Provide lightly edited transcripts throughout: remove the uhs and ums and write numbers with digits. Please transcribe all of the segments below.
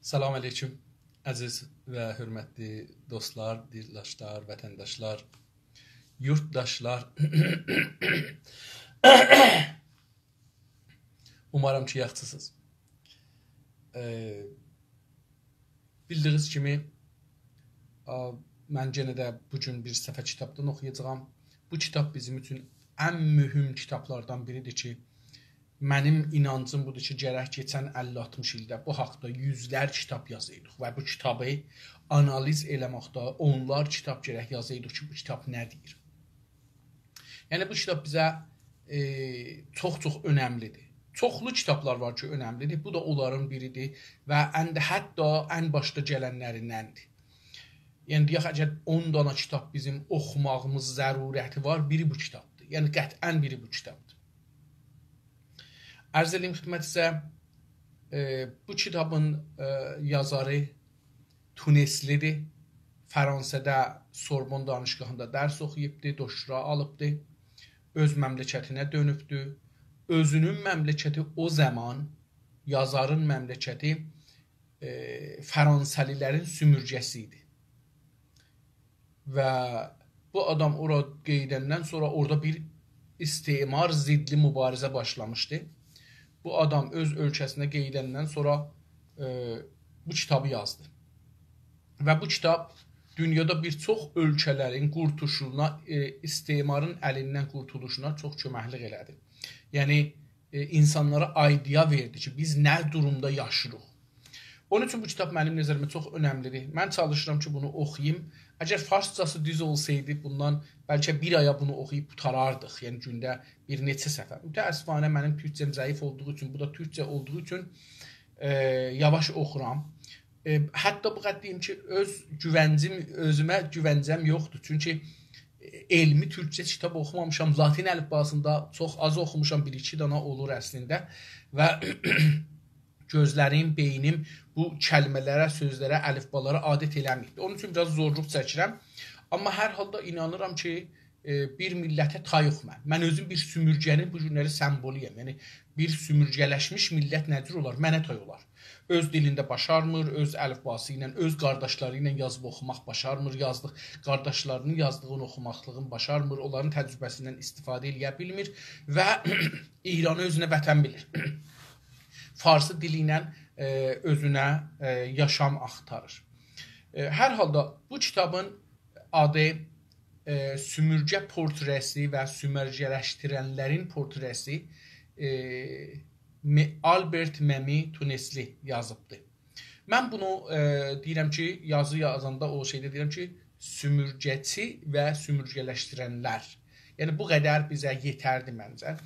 Salam aleyküm, əziz və hörmətli dostlar, dildaşlar, vətəndaşlar, yurtdaşlar. Umarım ki, yaxşısınız. Bildiyiniz kimi, mən yenə də bugün bir səfə kitabdan oxuyacağam. Bu kitab bizim üçün ən mühüm kitablardan biridir ki, mənim inancım budur ki, gərək keçən 50-60 ildə bu haqda yüzlər kitab yazıydıq və bu kitabı analiz eləməkdə onlar kitab gərək yazıydıq ki, bu kitab nə deyir. Yəni, bu kitab bizə çox önəmlidir. Çoxlu kitablar var ki, önəmlidir. Bu da onların biridir və hətta ən başda gələnlərindəndir. Yəni, deyək, əgər 10 dana kitab bizim oxumağımız zərurəti var, biri bu kitabdır. Yəni, qətən biri bu kitabdır. Ərz edeyim xidmətinizə, bu kitabın yazarı Tuneslidir. Fransada Sorbon danışgahında dərs oxuyubdur, doktora alıbdır, öz məmləkətinə dönübdür. Özünün məmləkəti o zaman, yazarın məmləkəti Fransalilərin sümürgəsi idi. Və bu adam orada qeydəndən sonra orada bir istimar zidli mübarizə başlamışdı. Bu adam öz ölkəsinə qeydəndən sonra bu kitabı yazdı. Və bu kitab dünyada bir çox ölkələrin qurtuluşuna, istimarın əlindən qurtuluşuna çox köməklik elədi. Yəni, insanlara idea verdi ki, biz nə durumda yaşırıq. Onun üçün bu kitab mənim nəzərimə çox önəmlidir. Mən çalışıram ki, bunu oxuyayım. Əgər farscası düz olsaydı, bundan bəlkə bir aya bunu oxuyub qutarardıq. Yəni, gündə bir neçə səfər. Mütəəssifanə mənim türkcəm zəif olduğu üçün, bu da türkcə olduğu üçün yavaş oxuram. Hətta bu qədər deyim ki, özümə güvəncəm yoxdur. Çünki elmi türkcə kitab oxumamışam. Latin əlifbasında çox az oxumuşam. 1-2 dana olur əslində. Və gözlərim, beynim bu kəlmələrə, sözlərə, əlifbalara adət eləməyib. Onun üçün biraz zorluq çəkirəm. Amma hər halda inanıram ki, bir millətə tayıq mən. Mən özüm bir sümürgənin bu günləri semboliyəm. Yəni, bir sümürgələşmiş millət nədir olar? Mənə tay olar. Öz dilində başarmır, öz əlifbası ilə, öz qardaşları ilə yazıb oxumaq başarmır, qardaşlarının yazdığını oxumaqlığını başarmır, onların təcrübəsindən istifadə eləyə bilmir və İranı özünə vətən bilir. Farsı dili ilə özünə yaşam axtarır. Hər halda bu kitabın adı Sümürgə portresi və sümürgələşdirənlərin portresi Albert Memi Tunesli yazıbdır. Mən bunu deyirəm ki, yazı yazanda o şeydə deyirəm ki, sümürgəçi və sümürgələşdirənlər. Yəni, bu qədər bizə yetərdi məncə.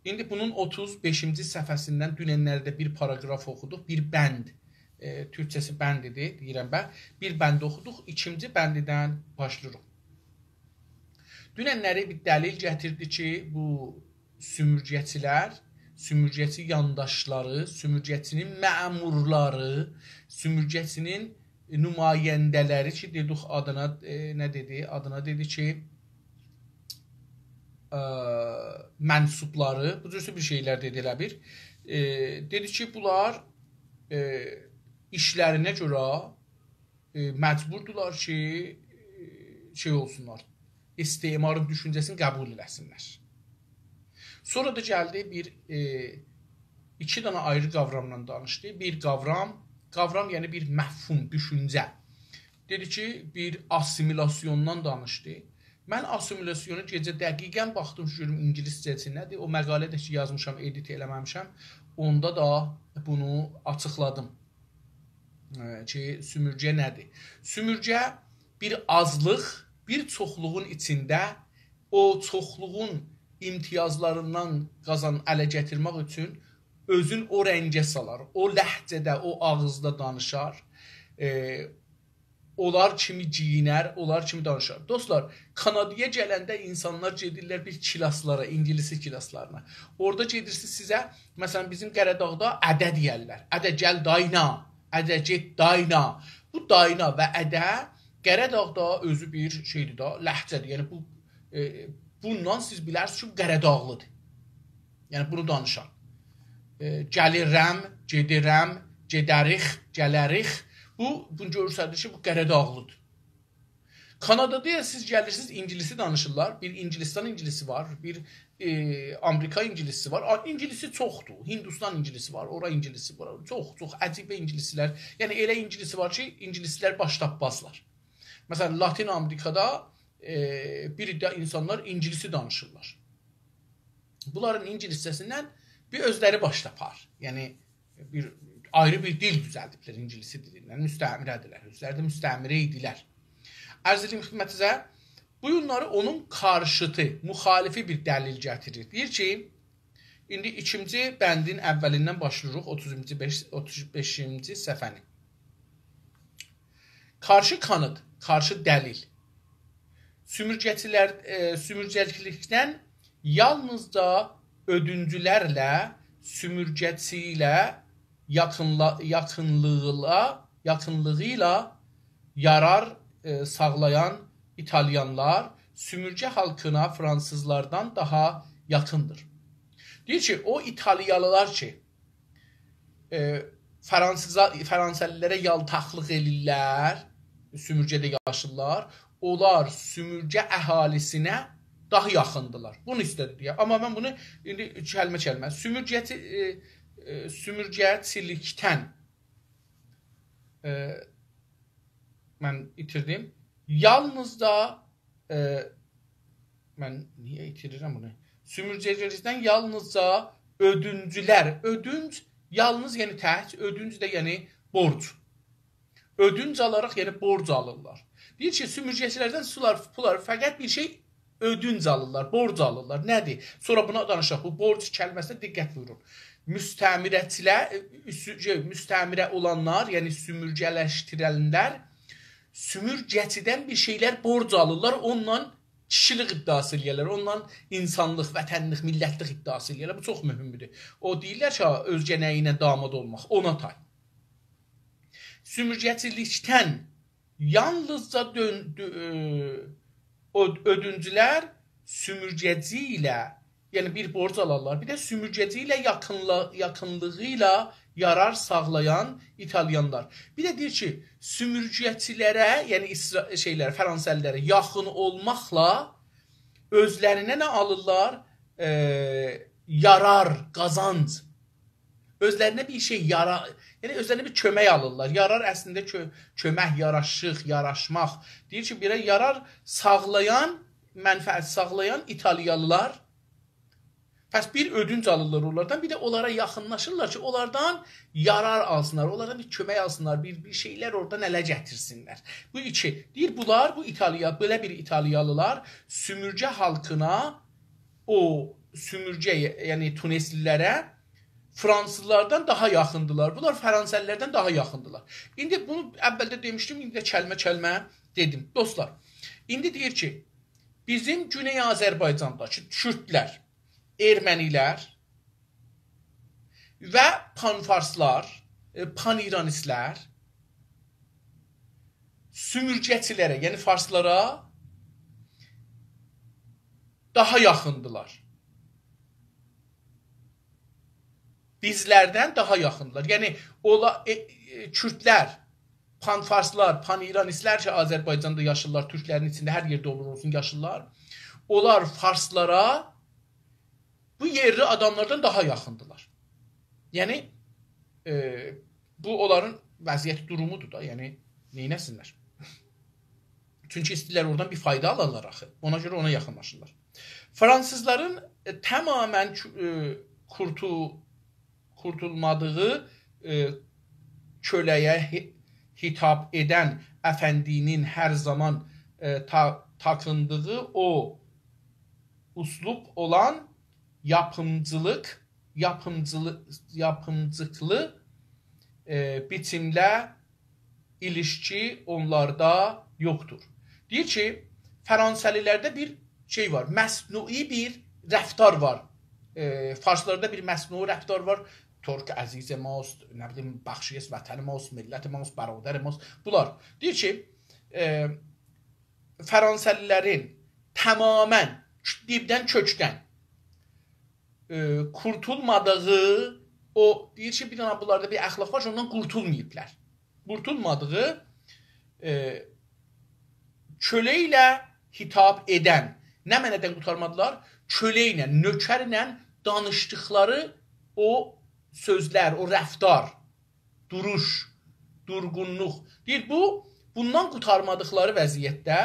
İndi bunun 35-ci səhifəsindən dünənlərdə bir paragraf oxuduq, bir bənd, türkçəsi bəndidir, deyirəm mən, bir bənd oxuduq, ikinci bəndidən başlayırıq. Dünənləri bir dəlil gətirdi ki, bu sümürgəçilər, sümürgəçi yandaşları, sümürgəçinin məmurları, sümürgəçinin nümayəndələri ki, dedik adına, nə dedi? Adına dedi ki, mənsubları, bu cürsü bir şeylər dedi elə bir. Dedi ki, bunlar işlərinə görə məcburdular ki, şey olsunlar, istimarın düşüncəsini qəbul eləsinlər. Sonra da gəldi bir iki dana ayrı qavramla danışdı. Bir qavram yəni bir məfhum, düşüncə. Dedi ki, bir assimilasyondan danışdı. Mən assimilasyonu gecə dəqiqən baxdım, görüm ingiliscəsi nədir. O məqalə də ki, yazmışam, edit eləməmişəm. Onda da bunu açıqladım ki, sümürgə nədir? Sümürgə bir azlıq, bir çoxluğun içində o çoxluğun imtiyazlarından ələ gətirmək üçün özün o rəngə salar, o ləhcədə, o ağızda danışar, onlar kimi giyinər, onlar kimi danışar. Dostlar, Kanadaya gələndə insanlar gedirlər bir kilaslara, İngilisi kilaslarına. Orada gedirsiniz sizə, məsələn, bizim Qəradağda ədə deyərlər. Ədə gəl dayna, ədə get dayna. Bu dayna və ədə Qəradağda özü bir şeydir da, ləhcədir. Yəni, bundan siz bilərsiniz ki, Qəradağlıdır. Yəni, bunu danışan. Gəlirəm, gedirəm, gedərik, gələrik. Bu göstərir ki, bu Qəradağlıdır. Kanadada ya siz gəlirsiniz, İngilisi danışırlar. Bir İngilistan İngilisi var, bir Amerika İngilisi var. İngilisi çoxdur. Hindistan İngilisi var, ora İngilisi var. Çox əcibə İngilislər. Yəni elə İngilisi var ki, İngilislər baş tapmazlar. Məsələn, Latin Amerikada bir də insanlar İngilisi danışırlar. Bunların İngiliscəsindən bir özləri baş tapar. Yəni bir ayrı bir dil düzəldiblər İngilisi dilindən. Müstəmirədirlər. Özləri də müstəmirə idilər. Ərz edim xidmətinizə, bu günləri onun qarşıtı, müxalifi bir dəlil gətirir. Deyir ki, indi ikinci bəndin əvvəlindən başlayırıq 35-ci səhifəni. Qarşı kanıt, qarşı dəlil. Sümürgəçilikdən yalnızca ödüncülərlə, sümürgəçi ilə yaxınlığı ilə yarar sağlayan İtalyanlar sümürgə halkına Fransızlardan daha yaxındır. Deyir ki, o İtalyalılar ki, Fransəlilərə yaltaqlıq elirlər, sümürgədə yaşırlar, onlar sümürgə əhalisinə daha yaxındılar. Bunu istədi deyə. Amma mən bunu indi kəlmə-kəlmə sümürgəçilikdən mən itirdim. Yalnızca mən niyə itirirəm bunu? Sümürgəçilikdən yalnızca ödüncülər, ödünc yalnız yəni təhc, ödünc də yəni borc. Ödünc alaraq yəni borc alırlar. Deyir ki, sümürgəçilərdən pullar fəqət bir şey ödünc alırlar, borc alırlar. Nədir? Sonra buna danışaq. Bu borc kəlməsinə diqqət buyurun. Müstəmirə olanlar, yəni sümürgələşdirənlər sümürgəçidən bir şeylər borc alırlar, onunla kişilik iddiası eləyirlər, onunla insanlıq, vətənlik, millətlik iddiası eləyirlər. Bu çox mühümdür. O deyirlər ki, özgənəyi ilə damad olmaq, ona tay. Sümürgəçilikdən yalnızca ödüncülər sümürgəci ilə, yəni bir borc alırlar, bir də sümürgəci ilə yaxınlığı ilə yarar sağlayan İtalyanlar. Bir də deyir ki, sümürgəçilərə, yəni Fransəlilərə yaxın olmaqla özlərinə nə alırlar? Yarar, qazanc. Özlərinə bir şey yarar, yəni özlərinə bir kömək alırlar. Yarar əslində kömək, yaraşıq, yaraşmaq. Deyir ki, bir yarar sağlayan, mənfəət sağlayan İtalyalılar pəs bir ödünc alırlar onlardan, bir də onlara yaxınlaşırlar ki, onlardan yarar alsınlar, onlardan bir kömək alsınlar, bir şeylər oradan ələ gətirsinlər. Bu iki, deyir bunlar, belə bir İtalyalılar sümürgə halkına, o sümürgə, yəni Tuneslilərə Fransızlardan daha yaxındılar. Bunlar Fransəlilərdən daha yaxındılar. İndi bunu əvvəldə demişdim, indi də kəlmə-kəlmə dedim. Dostlar, indi deyir ki, bizim Güney Azərbaycandakı Kürtlər, Ermənilər və panfarslar, panİranistlər sümürgəçilərə, yəni farslara daha yaxındılar. Bizlərdən daha yaxındılar. Yəni, Kürtlər, panfarslar, panİranistlər ki, Azərbaycanda yaşırlar, Türklərin içində hər yerdə olur olsun yaşırlar. Onlar farslara bu yerli adamlardan daha yaxındılar. Yəni, bu onların vəziyyət durumudur da, yəni, neynəsinlər? Çünki istəyirlər oradan bir fayda alırlar axı. Ona görə ona yaxınlaşırlar. Fransızların tamamən kurtulmadığı köləyə hitap edən əfəndinin hər zaman takındığı o uslub olan yapımcılıqlı biçimlə ilişki onlarda yoxdur. Deyir ki, Fransəlilərdə bir şey var, məsnui bir rəftar var. Farslarda bir məsnui rəftar var. Türk əziz mast, nə bilim, bəxşiyyəs vətəni mast, millət mast, bəradər mast. Bunlar. Deyir ki, Fransəlilərin tamamən dibdən kökdən kurtulmadığı o deyir ki, bir dənə bunlarda bir əxlaq var, ondan qurtulmayıblar. Qurtulmadığı kölə ilə hitap edən, nə mənədən qurtarmadılar? Kölə ilə, nökərlə danışdıqları o sözlər, o rəftar, duruş, durğunluq. Deyir, bundan qurtarmadıqları vəziyyətdə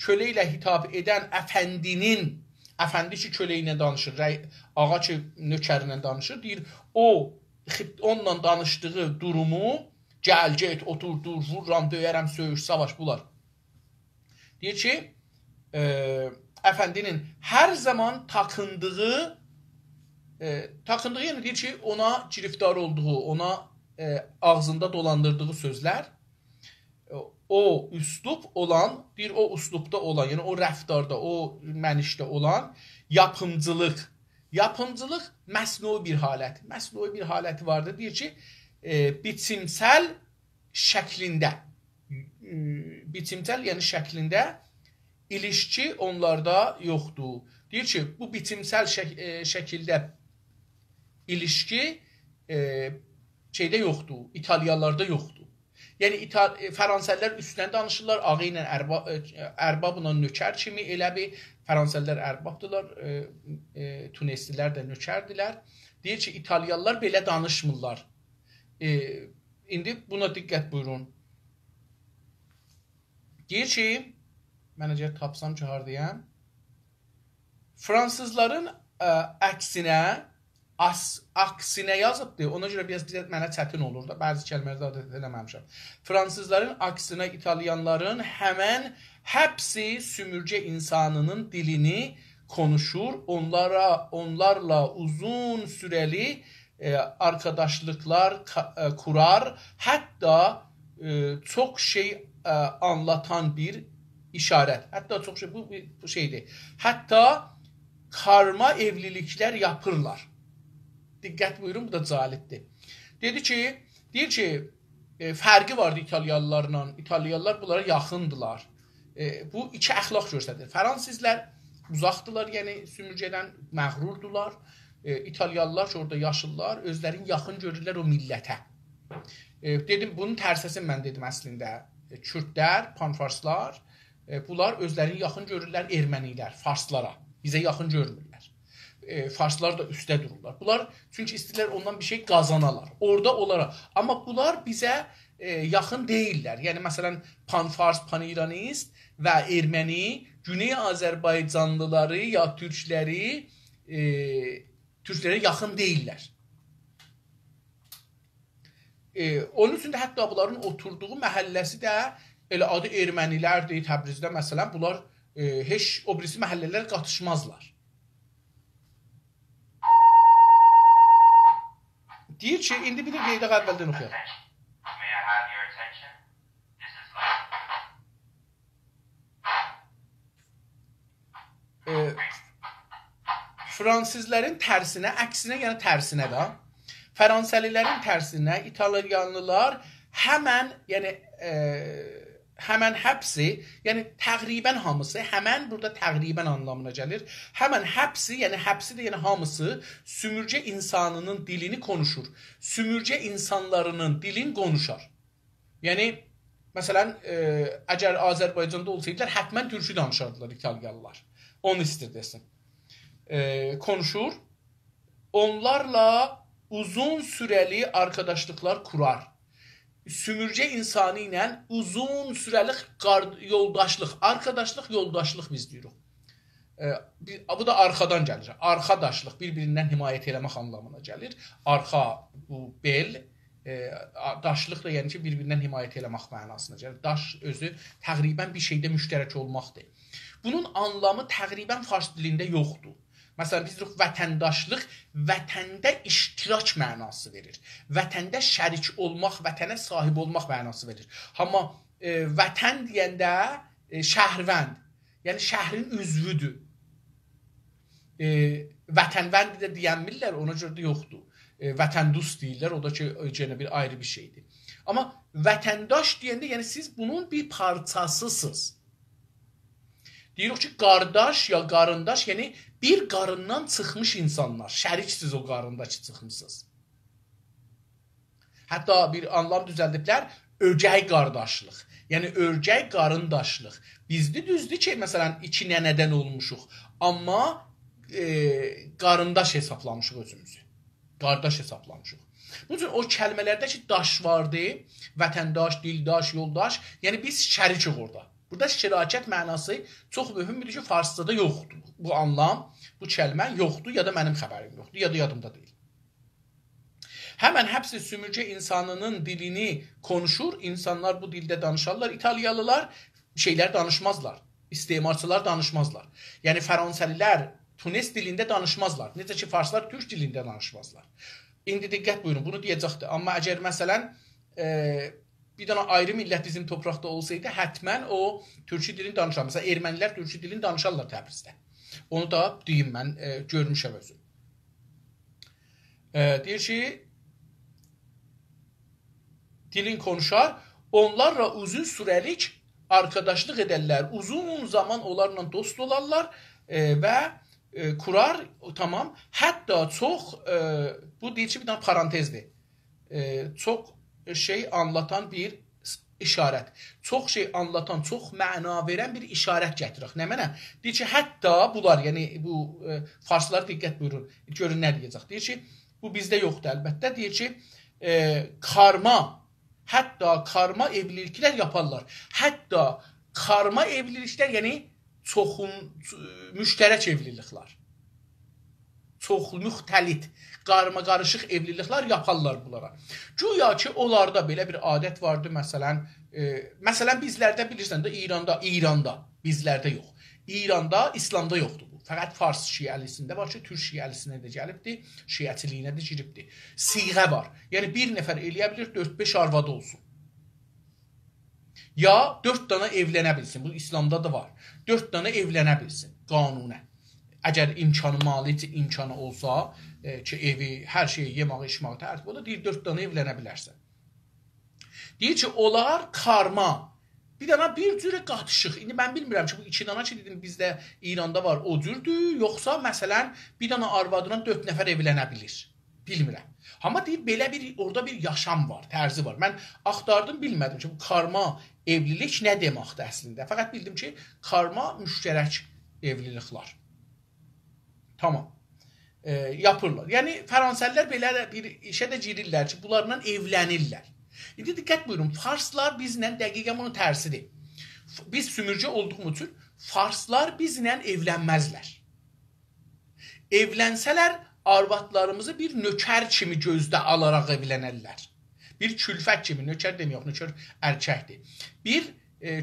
kölə ilə hitap edən əfəndinin, əfəndi ki, kölə ilə danışır, ağa ki, nökərlə danışır, deyir, onunla danışdığı durumu, gəl, get, otur, dur, vururam, döyərəm, söyüş, savaş, bunlar. Deyir ki, əfəndinin hər zaman takındığı, yəni deyir ki, ona giriftar olduğu, ona ağzında dolandırdığı sözlər, o üslub olan, deyir, o üslubda olan, yəni o rəftarda, o mənişdə olan yapımcılıq. Yapımcılıq məsnui bir halət. Məsnui bir haləti vardır. Deyir ki, biçimsəl şəklində, biçimsəl, yəni şəklində ilişki onlarda yoxdur. Deyir ki, bu biçimsəl şəkildə ilişki şeydə yoxdur, İtalyalarda yoxdur. Yəni, Fransəllər üstdən danışırlar, ağı ilə ərbabla nökər kimi, elə bir Fransəllər ərbabdırlar, Tuneslilər də nökərdilər. Deyir ki, İtalyalılar belə danışmırlar. İndi buna diqqət buyurun. Deyir ki, mən əgər tapsam ki, haradayam, fransızların aksinə yazıbdır. Ona görə biraz mənə çətin olur da. Bəzi kəlmələri adət eləməmişəm. Fransızların aksinə İtalyanların həmən həpsi sümürcə insanının dilini konuşur. Onlarla uzun süreli arkadaşlıklar kurar. Hətta çox şey anlatan bir işarət. Hətta çox şey, bu şeydir. Hətta karma evliliklər yapırlar. Diqqət buyurun, bu da cəlibdir. Deyir ki, fərqi vardı İtalyalılarla. İtalyalılar bunlara yaxındılar. Bu iki əxlaq göstərir. Fransızlar uzaqdılar, yəni sümürcədən məğrurdular. İtalyalılar ki, orada yaşırlar, özlərini yaxın görürlər o millətə. Dedim, bunun tərsəsini mən dedim əslində. Kürdlər, panfarslar, bunlar özlərini yaxın görürlər ermənilər, farslara. Bizə yaxın görmürlər. Farslar da üstə dururlar. Bunlar çünki istəyirlər ondan bir şey qazanalar. Orada olaraq. Amma bunlar bizə yaxın deyirlər. Yəni, məsələn, panfars, paniranist və erməni, Güney Azərbaycanlıları ya türkləri yaxın deyirlər. Onun üçün də hətta bunların oturduğu məhəlləsi də elə adı ermənilərdir. Təbrizdə məsələn, bunlar heç o birisi məhəllələr qatışmazlar. Deyir ki, indi bir də qeydaq əvvəldən oxuyaq. Fransızların tərsinə, əksinə, yəni tərsinə da, Fransəlilərin tərsinə İtalyanlılar həmən, yəni həmən həbsi, yəni təqribən hamısı, həmən burada təqribən anlamına gəlir. Həmən həbsi, yəni həbsi də yəni hamısı sümürcə insanının dilini konuşur. Sümürcə insanlarının dilini konuşar. Yəni, məsələn, əgər Azərbaycanda olsaydılar, hətmən türkü danışardılar İtalyalılar. Onu istir desin. Konuşur. Onlarla uzun süreli arkadaşlıklar kurar. Sümürcə insanı ilə uzun sürəli yoldaşlıq, arkadaşlıq, yoldaşlıq biz deyirik. Bu da arxadan gəlir. Arxadaşlıq, bir-birindən himayət eləmək anlamına gəlir. Arxa, bu bel, daşlıq da yəni ki, bir-birindən himayət eləmək mənasına gəlir. Daş özü təqribən bir şeydə müştərək olmaqdır. Bunun anlamı təqribən fars dilində yoxdur. Məsələn, biz vətəndaşlıq, vətəndə iştirak mənası verir. Vətəndə şərik olmaq, vətənə sahib olmaq mənası verir. Amma vətən deyəndə şəhərvənd, yəni şəhrin üzvüdür. Vətənvənd də deyənmirlər, ona görə də yoxdur. Vətəndus deyirlər, o da ki, yenə bir ayrı bir şeydir. Amma vətəndaş deyəndə, yəni siz bunun bir parçasısınız. Deyirik ki, qardaş ya qarındaş, yəni bir qarından çıxmış insanlar, şəriksiz o qarındakı çıxmışsınız. Hətta bir anlam düzəldiblər, ögey qardaşlıq. Yəni ögey qarındaşlıq. Bizdə düzdür ki, məsələn, 2 nənədən olmuşuq, amma qarındaş hesablamışıq özümüzü. Qardaş hesablamışıq. Bunun üçün o kəlmələrdə ki, daş vardı, vətəndaş, dildaş, yoldaş, yəni biz şərikik orada. Burada şirakət mənası çox mühümdür ki, farsçada yoxdur. Bu anlam, bu kəlmə yoxdur ya da mənim xəbərim yoxdur, ya da yadımda deyil. Həmən həbsi sümürcə insanının dilini konuşur, insanlar bu dildə danışarlar, İtalyalılar şeylər danışmazlar, istemarçılar danışmazlar. Yəni Fransəlilər Tunis dilində danışmazlar, necə ki farslar türk dilində danışmazlar. İndi diqqət buyurun, bunu deyəcəkdir. Amma əgər məsələn bir dənə ayrı millət bizim torpaqda olsaydı, həttəmən o türkçü dilini danışar. Məsələn, ermənilər türkçü dilini danışarlar Təbrizdə. Onu da deyim mən, görmüşəm özüm. Deyir ki, dilin konuşar, onlarla uzun sürəlik arkadaşlıq edərlər, uzun zaman onlarla dost olarlar və kurar, tamam. Hətta çox, bu deyir ki, bir dənə parantezdir. Çox şey anlatan bir işarət. Çox şey anlatan, çox məna verən bir işarət gətirik. Nə mənə? Deyir ki, hətta bunlar, yəni bu farslar diqqət buyurun, görün nə deyəcək. Deyir ki, bu bizdə yoxdur əlbəttə. Deyir ki, karma, hətta karma evliliklər yaparlar. Hətta karma evliliklər, yəni müştərək evliliklər. Çox müxtəlit, qarışıq evliliklər yaparlar bunlara. Güya ki, onlarda belə bir adət vardı, məsələn, bizlərdə bilirsən də, İranda, bizlərdə yox. İranda, İslamda yoxdur bu. Fəqət fars şiəlisində var ki, türk şiəlisinə də gəlibdir, şiəçiliyinə də giribdir. Siğə var. Yəni, bir nəfər eləyə bilir, 4-5 arvadı olsun. Ya 4 dana evlənə bilsin, bu İslamda da var. 4 dana evlənə bilsin, qanunə. Əgər imkanı, mali imkanı olsa ki, evi, hər şeyi, yemağı, içmağı tərtib olur, deyir, 4 dana evlənə bilərsən. Deyir ki, onlar karma, bir dana bir cürə qatışıq. İndi mən bilmirəm ki, bu 2 dana ki, dedim, bizdə İranda var, o cürdür, yoxsa, məsələn, bir dana arvadına 4 nəfər evlənə bilir. Bilmirəm. Amma deyir, belə bir, orada bir yaşam var, tərzi var. Mən axtardım, bilmədim ki, bu karma evlilik nə deməkdir əslində. Fəqət bildim ki, karma müştərək evliliklər. Tamam. Yapırlar. Yəni, Fransəllər belə bir işə də girirlər ki, bunlarla evlənirlər. İndi diqqət buyurun, farslar bizlə dəqiqən bunun tərsidir. Biz sümürcə olduğumuz üçün farslar bizlə evlənməzlər. Evlənsələr, arvadlarımızı bir nökər kimi gözdə alaraq evlənərlər. Bir külfət kimi, nökər deməyək, nökər ərkəkdir. Bir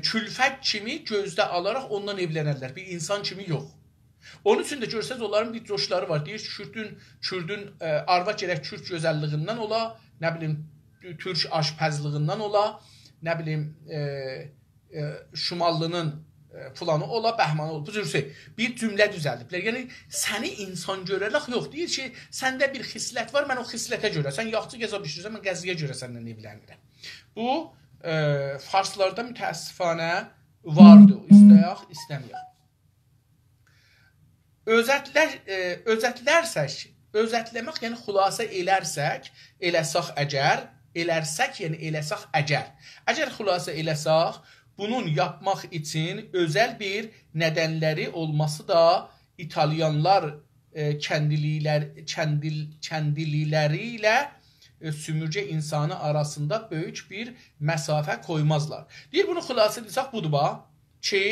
külfət kimi gözdə alaraq ondan evlənərlər. Bir insan kimi yox. Onun üçün də görsəz, onların bir coşları var. Deyir ki, Kürdün arvad gərək Kürd gözəlliğindən ola, nə bilim, türk aşpəzliğindən ola, nə bilim, Şumallının filanı ola, Bəhmanı ola. Bu cür şey, bir cümlə düzəldiblər. Yəni, səni insan görərək yox. Deyir ki, səndə bir xislət var, mən o xislətə görə. Sən yaxçı gəzə bişirsən, mən qəziyə görə səndən evlənirəm. Bu, farslarda mütəəssifanə vardı. İstəyək, istəməyək. Özətləmək, yəni xülasə eləsək əgər, əgər xülasə eləsək, bunun yapmaq üçün özəl bir nədənləri olması da İtalyanlar kəndililəri ilə sümürcə insanı arasında böyük bir məsafə koymazlar. Deyir, bunu xülasə eləsək budur ki,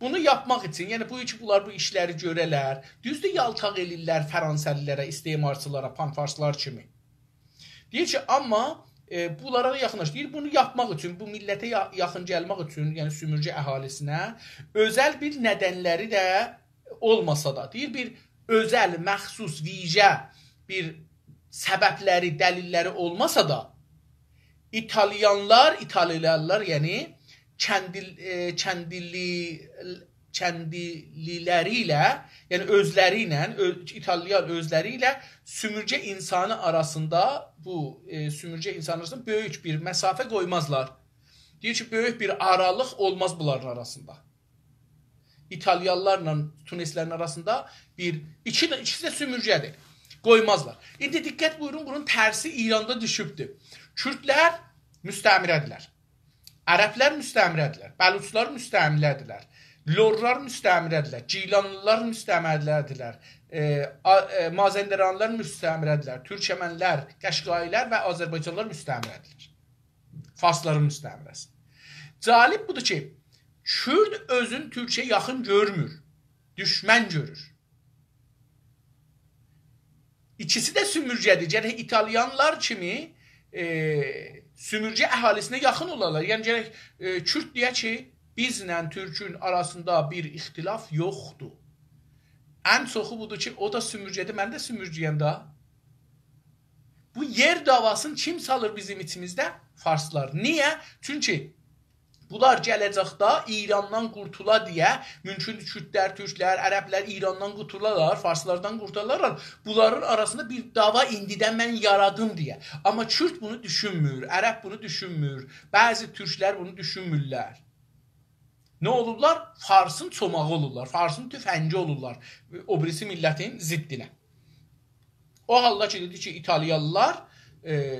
bunu yapmaq üçün, yəni bunlar bu işləri görələr, düzdür yaltaq elirlər Fransəlilərə, istemarçılara, panfarslar kimi. Deyir ki, amma bunlara da yaxınlaşır. Deyir, bunu yapmaq üçün, bu millətə yaxın gəlmək üçün, yəni sümürcə əhalisinə, özəl bir nədənləri də olmasa da, deyir, bir özəl, məxsus, vicə bir səbəbləri, dəlilləri olmasa da, İtalyanlar, yəni, kəndililəri ilə, yəni özləri ilə, İtalyan özləri ilə sümürcə insanı arasında, bu sümürcə insanı arasında böyük bir məsafə qoymazlar. Deyir ki, böyük bir aralıq olmaz bunların arasında. İtalyanlarla Tunislərin arasında ikisi də sümürcədir. Qoymazlar. İndi diqqət buyurun, bunun tərsi İranda düşübdür. Kürdlər müstəmirədirlər. Ərəblər müstəmirədirlər. Bəluçlar müstəmirədirlər. Lorlar müstəmirədirlər. Gilanlılar müstəmirədirlər. Mazəndaranlar müstəmirədirlər. Türkmənlər, Qəşqailər və Azərbaycanlılar müstəmirədirlər. Farsların müstəmirəsi. Cəlib budur ki, Kürd özün Türkçəyə yaxın görmür. Düşmən görür. İkisi də sümürcədir. Yəni İtalyanlar kimi sümürcə əhalisinə yaxın olarlar. Yəni gərək Kürd deyə ki, bizlə Türkün arasında bir ixtilaf yoxdur. Ən çoxu budur ki, o da sümürcədir, mən də sümürcəyəm da. Bu yer davasını kim salır bizim içimizdə? Farslar. Niyə? Çünki bunlar gələcəkdə İrandan qurtula deyə, mümkündür Kürdlər, Türklər, Ərəblər İrandan qurtularlar, Farslardan qurtularlar. Bunların arasında bir dava indidən mən yaradım deyə. Amma Kürd bunu düşünmür, Ərəb bunu düşünmür, bəzi Türklər bunu düşünmürlər. Nə olurlar? Farsın çomağı olurlar, Farsın tüfəngi olurlar o birisi millətin ziddinə. O halda ki, dedi ki, İtalyalılar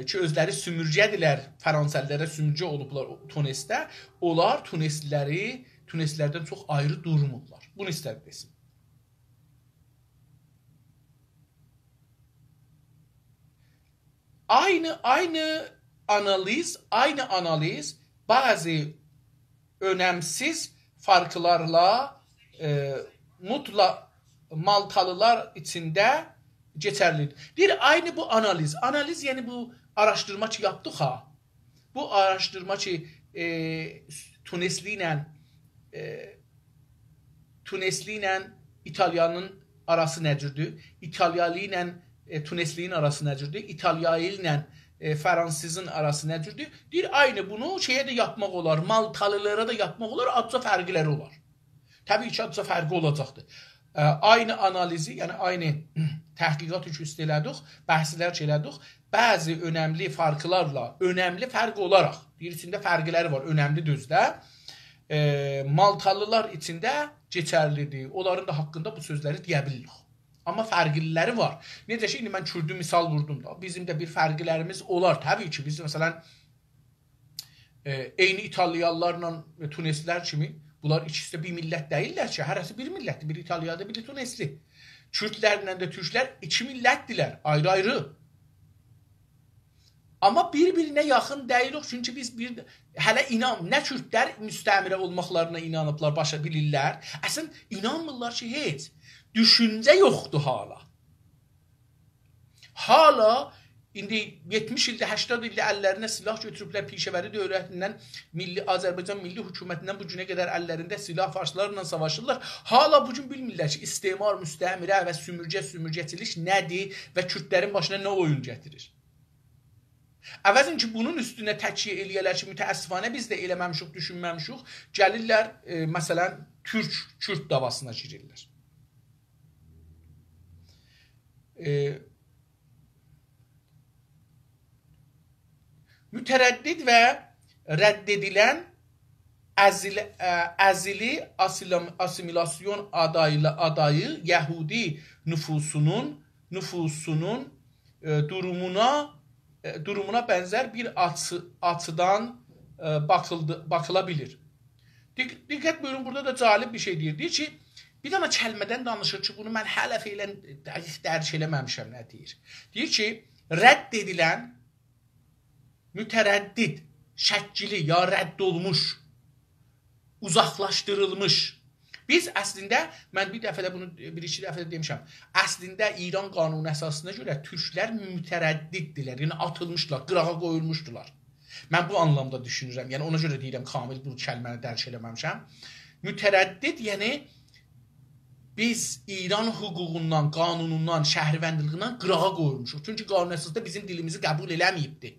ki, özləri sümürcədirlər, Fransəlilərə sümürcə olublar Tunesdə, onlar Tuneslilərdən çox ayrı durmurlar. Bunu istədi desin. Aynı analiz bazı önemsiz farklarla Maltalılar içində geçerlidir. Aynı bu analiz. Analiz yani bu araştırma ki yaptık ha. Bu araştırma ki Tunesli ilə İtalyanın arası necirdir? İtalyalı ilə Tunesliyin arası necirdir? İtalyalı ilə Fransızın arası necirdir? Aynı bunu şeye de yapmaq olar. Maltalılara da yapmaq olar. Adca fərqləri olar. Təbii ki, adca fərqi olacaqdır. Aynı analizi, yəni aynı təhqiqat üst elədik, bəhslər elədik. Bəzi önəmli farklarla, önəmli fərq olaraq, içində fərqləri var, önəmli düzdə. Maltalılar içində keçərlidir. Onların da haqqında bu sözləri deyə bilirik. Amma fərqliləri var. Necə ki, indi mən Kürdü misal vurdum da. Bizim də bir fərqlərimiz olar. Təbii ki, biz məsələn eyni İtalyalılarla Tuneslilər kimi bunlar ikisi də bir millət deyirlər ki, hərəsi bir millətdir. Biri İtalyalı, biri Tunesli. Kürdlərlə də Türklər iki millətdirlər, ayrı-ayrı. Amma bir-birinə yaxın deyilik, çünki biz hələ nə Kürdlər müstəmirə olmaqlarına inanıblar, başa bilirlər. Əslən, inanmırlar ki, heç. Düşüncə yoxdur hala. Hala, indi 70 ildə, 80 ildə əllərinə silah götürüblər pişəvəri dövlətindən, Azərbaycan milli hökumətindən bu günə qədər əllərində silah farslarla savaşırlar. Hala bugün bilmirlər ki, istimar, müstəmirə və sümürcəçilik nədir və Kürdlərin başına nə oyun gətirir. Əvəzin ki, bunun üstünə təkkiyə eləyələr ki, mütəəssifanə biz də eləməmişik, düşünməmişik, gəlirlər, məsələn, Türk-Kürd davasına girirlər. Mütərəddid və rədd edilən əzili asimilasyon adayı Yəhudi nüfusunun durumuna bənzər bir açıdan bakıla bilir. Diqqət buyurun, burada da cəlib bir şey deyir. Deyir ki, bir dana kəlmədən danışır ki, bunu mən hələ feylən dərk eləməmişəm, nə deyir? Deyir ki, rədd edilən, mütərəddid, şəkkili, ya rədd olmuş, uzaqlaşdırılmış. Biz əslində, mən bir-iki dəfə də demişəm, əslində İran qanunu əsasına görə türklər mütərəddiddirlər, yəni atılmışlar, qırağa qoyulmuşdular. Mən bu anlamda düşünürəm, yəni ona görə deyirəm, kamil bu kəlməni dərk eləməmişəm. Mütərəddid, yəni biz İran hüququndan, qanunundan, şəhərvəndiliğindən qırağa qoyulmuşuq. Çünki qanun əsasında bizim dilimizi qəbul eləməyibdir.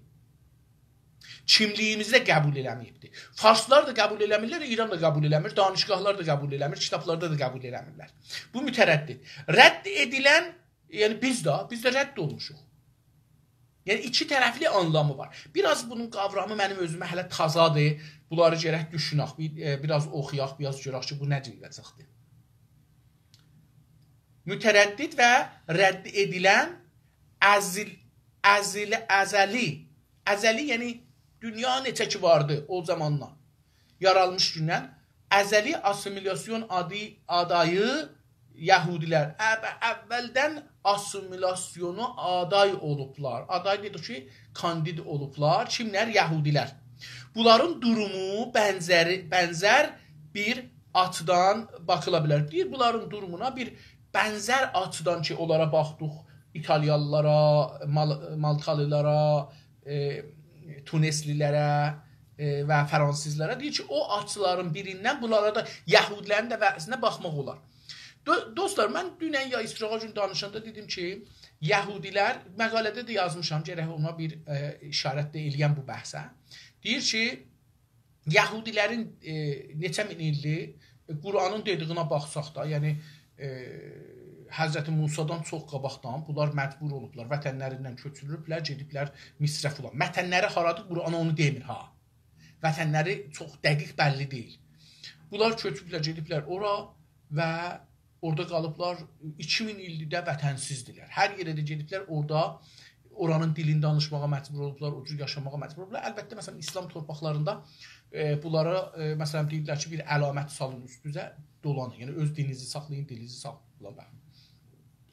Kimliyimizi də qəbul eləməyibdir. Farslar da qəbul eləmirlər, İran da qəbul eləmir, danışqahlar da qəbul eləmir, kitablarda da qəbul eləmirlər. Bu mütərəddid. Rədd edilən, yəni biz də rədd olmuşuq. Yəni iki tərəfli anlamı var. Biraz bunun qavramı mənim özümə hələ tazadır. Bunları gərək düşünək, biraz oxuyaq, biraz görək ki, bu nə deyiləcəkdir. Mütərəddid və rədd edilən əzəli yəni dünya neçə ki vardı o zamandan yaralmış gündən əzəli assimilyasyon adayı Yəhudilər əvvəldən assimilasyonu aday olublar. Aday dedik ki, kandid olublar. Kimlər? Yəhudilər. Bunların durumu bənzər bir açıdan baxıla bilər. Deyir, bunların durumuna bir bənzər açıdan ki, onlara baxdıq. İtalyalılara, Maltalılara, Tuneslilərə və Fransızlara. Deyir ki, o açıların birindən bunlara da Yəhudilərin də vəzinə baxmaq olar. Dostlar, mən dünən ya İsrail gün danışanda dedim ki, Yəhudilər, məqalədə də yazmışam, gərək ona bir işarət də eləyəm bu bəhsə. Deyir ki, Yəhudilərin neçə min ildir, Quranın dediyinə baxsaq da, yəni Həzrəti Musadan çox qabaqdan bunlar məcbur olublar, vətənlərindən köçürülüblər, gediblər Misrə filan. Vətənləri haradır, Quran onu demir ha. Vətənləri çox dəqiq bəlli deyil. Bunlar köçüblər, gediblər ora və orada qalıblar, 2000 ildir də vətənsizdirlər. Hər yerə də gediblər, orada oranın dilini danışmağa məcbur olublar, o cür yaşamağa məcbur olublar. Əlbəttə, məsələn, İslam torpaqlarında bunlara, məsələn, deyirlər ki, bir əlamət salın üstünüzə dolanın. Yəni, öz dilinizi saxlayın, dilinizi saxlayın.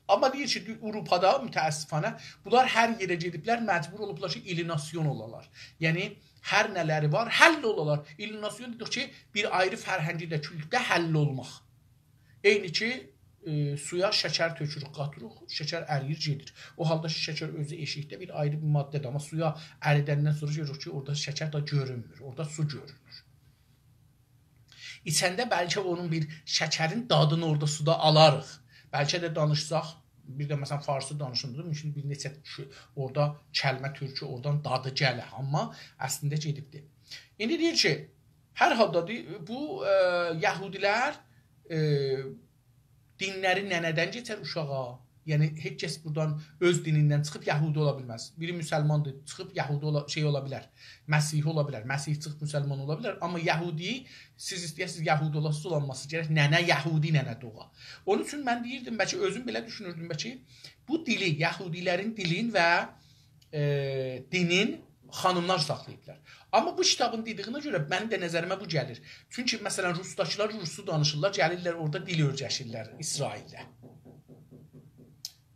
Amma deyir ki, Avropada mütəəssifanə, bunlar hər yerə gediblər, məcbur olublar ki, ilinasyon olalar. Yəni, hər nələri var, həll olalar. İlinasyon dedik ki, bir ayrı fərhəngi kültdə həll olmaq. Eyni ki, suya şəkər tökürük, qatırıq, şəkər əriyir, gedir. O halda şəkər özü eşikdə bir ayrı bir maddədir. Amma suya əridəndən sonra görürük ki, orada şəkər da görünmür, orada su görünür. İçəndə bəlkə onun bir şəkərin dadını orada suda alarıq. Bəlkə də danışsaq, bir də məsələn farsı danışımdır, mümkün bir neçə orada kəlmə türkü, oradan dadı gələ. Amma əslində gedibdir. İndi deyir ki, hər halda bu Yəhudilər dinləri nənədən keçər uşağa. Yəni, heç kəs buradan öz dinindən çıxıb Yəhudi ola bilməz. Biri müsəlmandır, çıxıb Yəhudi ola bilər. Məsih ola bilər, Məsih çıxıb müsəlman ola bilər. Amma Yəhudi, siz istəyəsiniz Yəhudi olasınız gərək nənə Yəhudi nənə doğa. Onun üçün mən deyirdim, bəlkə özüm belə düşünürdüm, bəlkə bu dili, Yəhudilərin dilin və dinin xanımlar saxlayıblar. Amma bu kitabın dediyinə görə mənim də nəzərimə bu gəlir. Çünki məsələn Rusdakılar Ruslu danışırlar, gəlirlər orada dil öyrəşirlər İsraildə.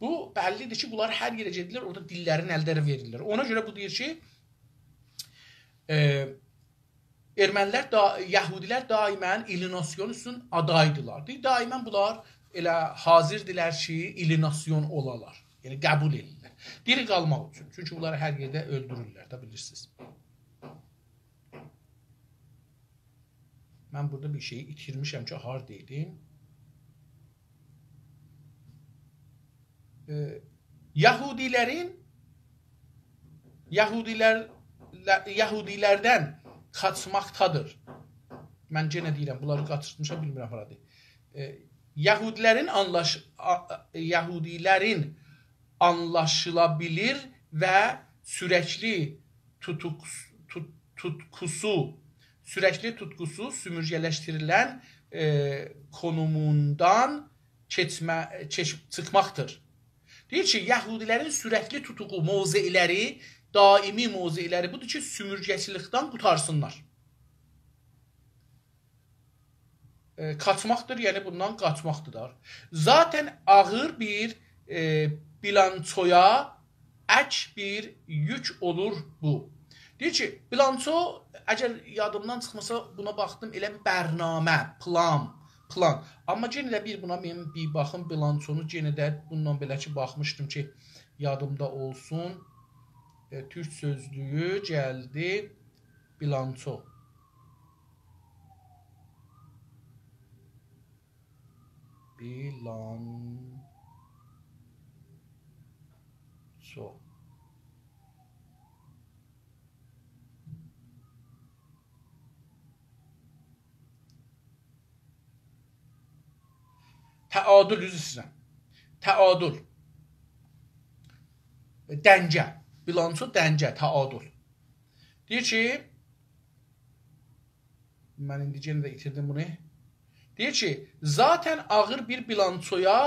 Bu bəllidir ki, bunlar hər yerə gedirlər, orada dillərin əllərə verirlər. Ona görə bu deyir ki, ermənilər, Yəhudilər daimən ilinasyon üçün adaydılar. Daimən bunlar elə hazirdirlər ki, ilinasyon olalar. Yəni qəbul edirlər. Diri qalmaq üçün. Çünki bunları hər yerdə öldürürlər, da bilirsiniz. Mən burada bir şeyi itirmişəm ki, haradaydım. Yəhudilərdən qaçmaqdadır. Mən yenə deyirəm, bunları qaçırtmışam, bilmirəm haradır. Yəhudilərin anlaşıla bilir və sürəkli tutkusu sümürgələşdirilən konumundan çıxmaqdır. Deyir ki, Yəhudilərin sürəkli tutuğu mövzeləri, daimi mövzeləri budur ki, sümürgəçilikdən qutarsınlar. Qaçmaqdır, yəni bundan qaçmaqdır. Zaten ağır bir bilançoya ək bir yük olur bu. Deyir ki, bilanço, əgər yadımdan çıxmasa buna baxdım, elə bir bərnamə, plan. Amma yenə də buna bir baxım bilançonu, yenə də bundan belə ki, baxmışdım ki, yadımda olsun. Türk sözlüyü gəldi, bilanço. Bilanço. Təadül, üzr istəyirəm. Təadül. Dəncə. Bilanço, dəncə, təadül. Deyir ki, mən indi yenə də itirdim bunu. Deyir ki, zaten ağır bir bilançoya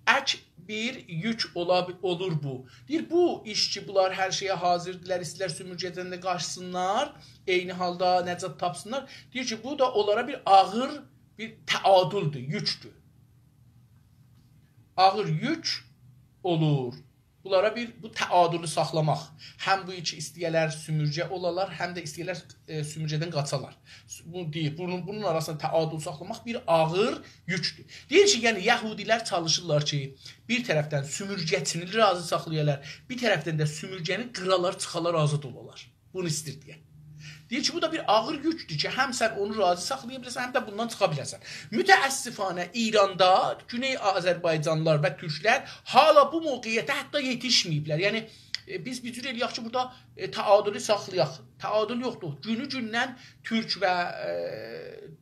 Ək bir yük olur bu. Deyir, bu işçi, bunlar hər şeyə hazırdılar, istilər sümürgədən də qaçsınlar, eyni halda nəcat tapsınlar. Deyir ki, bu da onlara bir ağır bir təadüldür, yükdür. Ağır yük olur. Bunlara bu təadülü saxlamaq. Həm bu iki istəyələr sümürgə olalar, həm də istəyələr sümürgədən qaçalar. Bunun arasında təadül saxlamaq bir ağır yükdür. Deyir ki, yəni Yəhudilər çalışırlar ki, bir tərəfdən sümürgəçini razı saxlayalar, bir tərəfdən də sümürgəni qıralar, çıxalar, azad olalar. Bunu istir deyə. Deyir ki, bu da bir ağır yükdür ki, həm sən onu razı saxlaya biləsən, həm də bundan çıxa biləsən. Mütəəssifanə İranda Güney Azərbaycanlılar və Türklər hala bu mövqeyyətə hətta yetişməyiblər. Yəni, biz bir cür eləyək ki, burada təadülü saxlayaq. Təadül yoxdur. Günü-gündən Türk və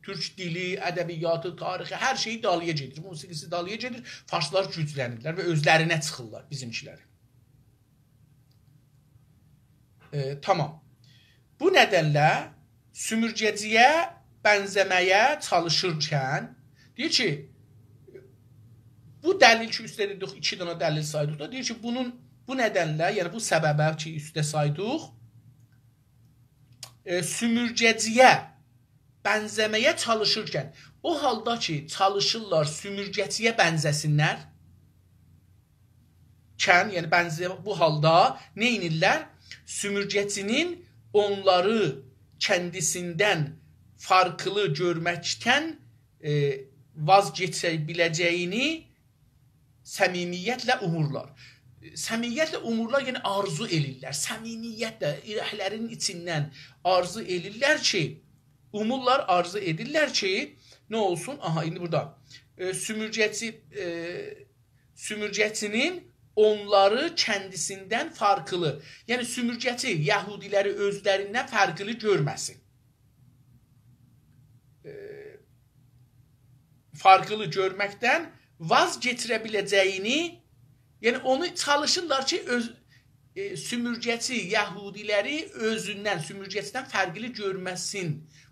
Türk dili, ədəbiyyatı, tarixi, hər şeyi dalıya gedir. Musiqisi dalıya gedir. Farslar güclənirlər və özlərinə çıxırlar bizimkiləri. Tamam. Bu nədənlə sümürgəciyə bənzəməyə çalışırkən deyir ki, bu dəlil ki, üstə dedik, 2 dənə dəlil saydıq da, deyir ki, bu nədənlə, yəni bu səbəbə ki, üstə saydıq, sümürgəciyə bənzəməyə çalışırkən, o halda ki, çalışırlar sümürgəciyə bənzəsinlər, yəni bu halda nə inirlər? Sümürgəcinin onları kendisinden farklı görməkdən vazgeçə biləcəyini səmimiyyətlə umurlar. Səmimiyyətlə umurlar, yəni arzu elirlər. Səmimiyyətlə ürəklərin içindən arzu elirlər ki, umurlar, arzu edirlər ki, nə olsun? Aha, indi burada sümürgəçinin onları kendisinden farklı. Yəni sümürgəçi Yahudiləri özlərindən farklı görməsin. Farklı görməkdən vazgeçirə biləcəyini, yəni onu çalışırlar ki, sümürgəçi Yahudiləri özündən, sümürgəçidən fərqli görməsin.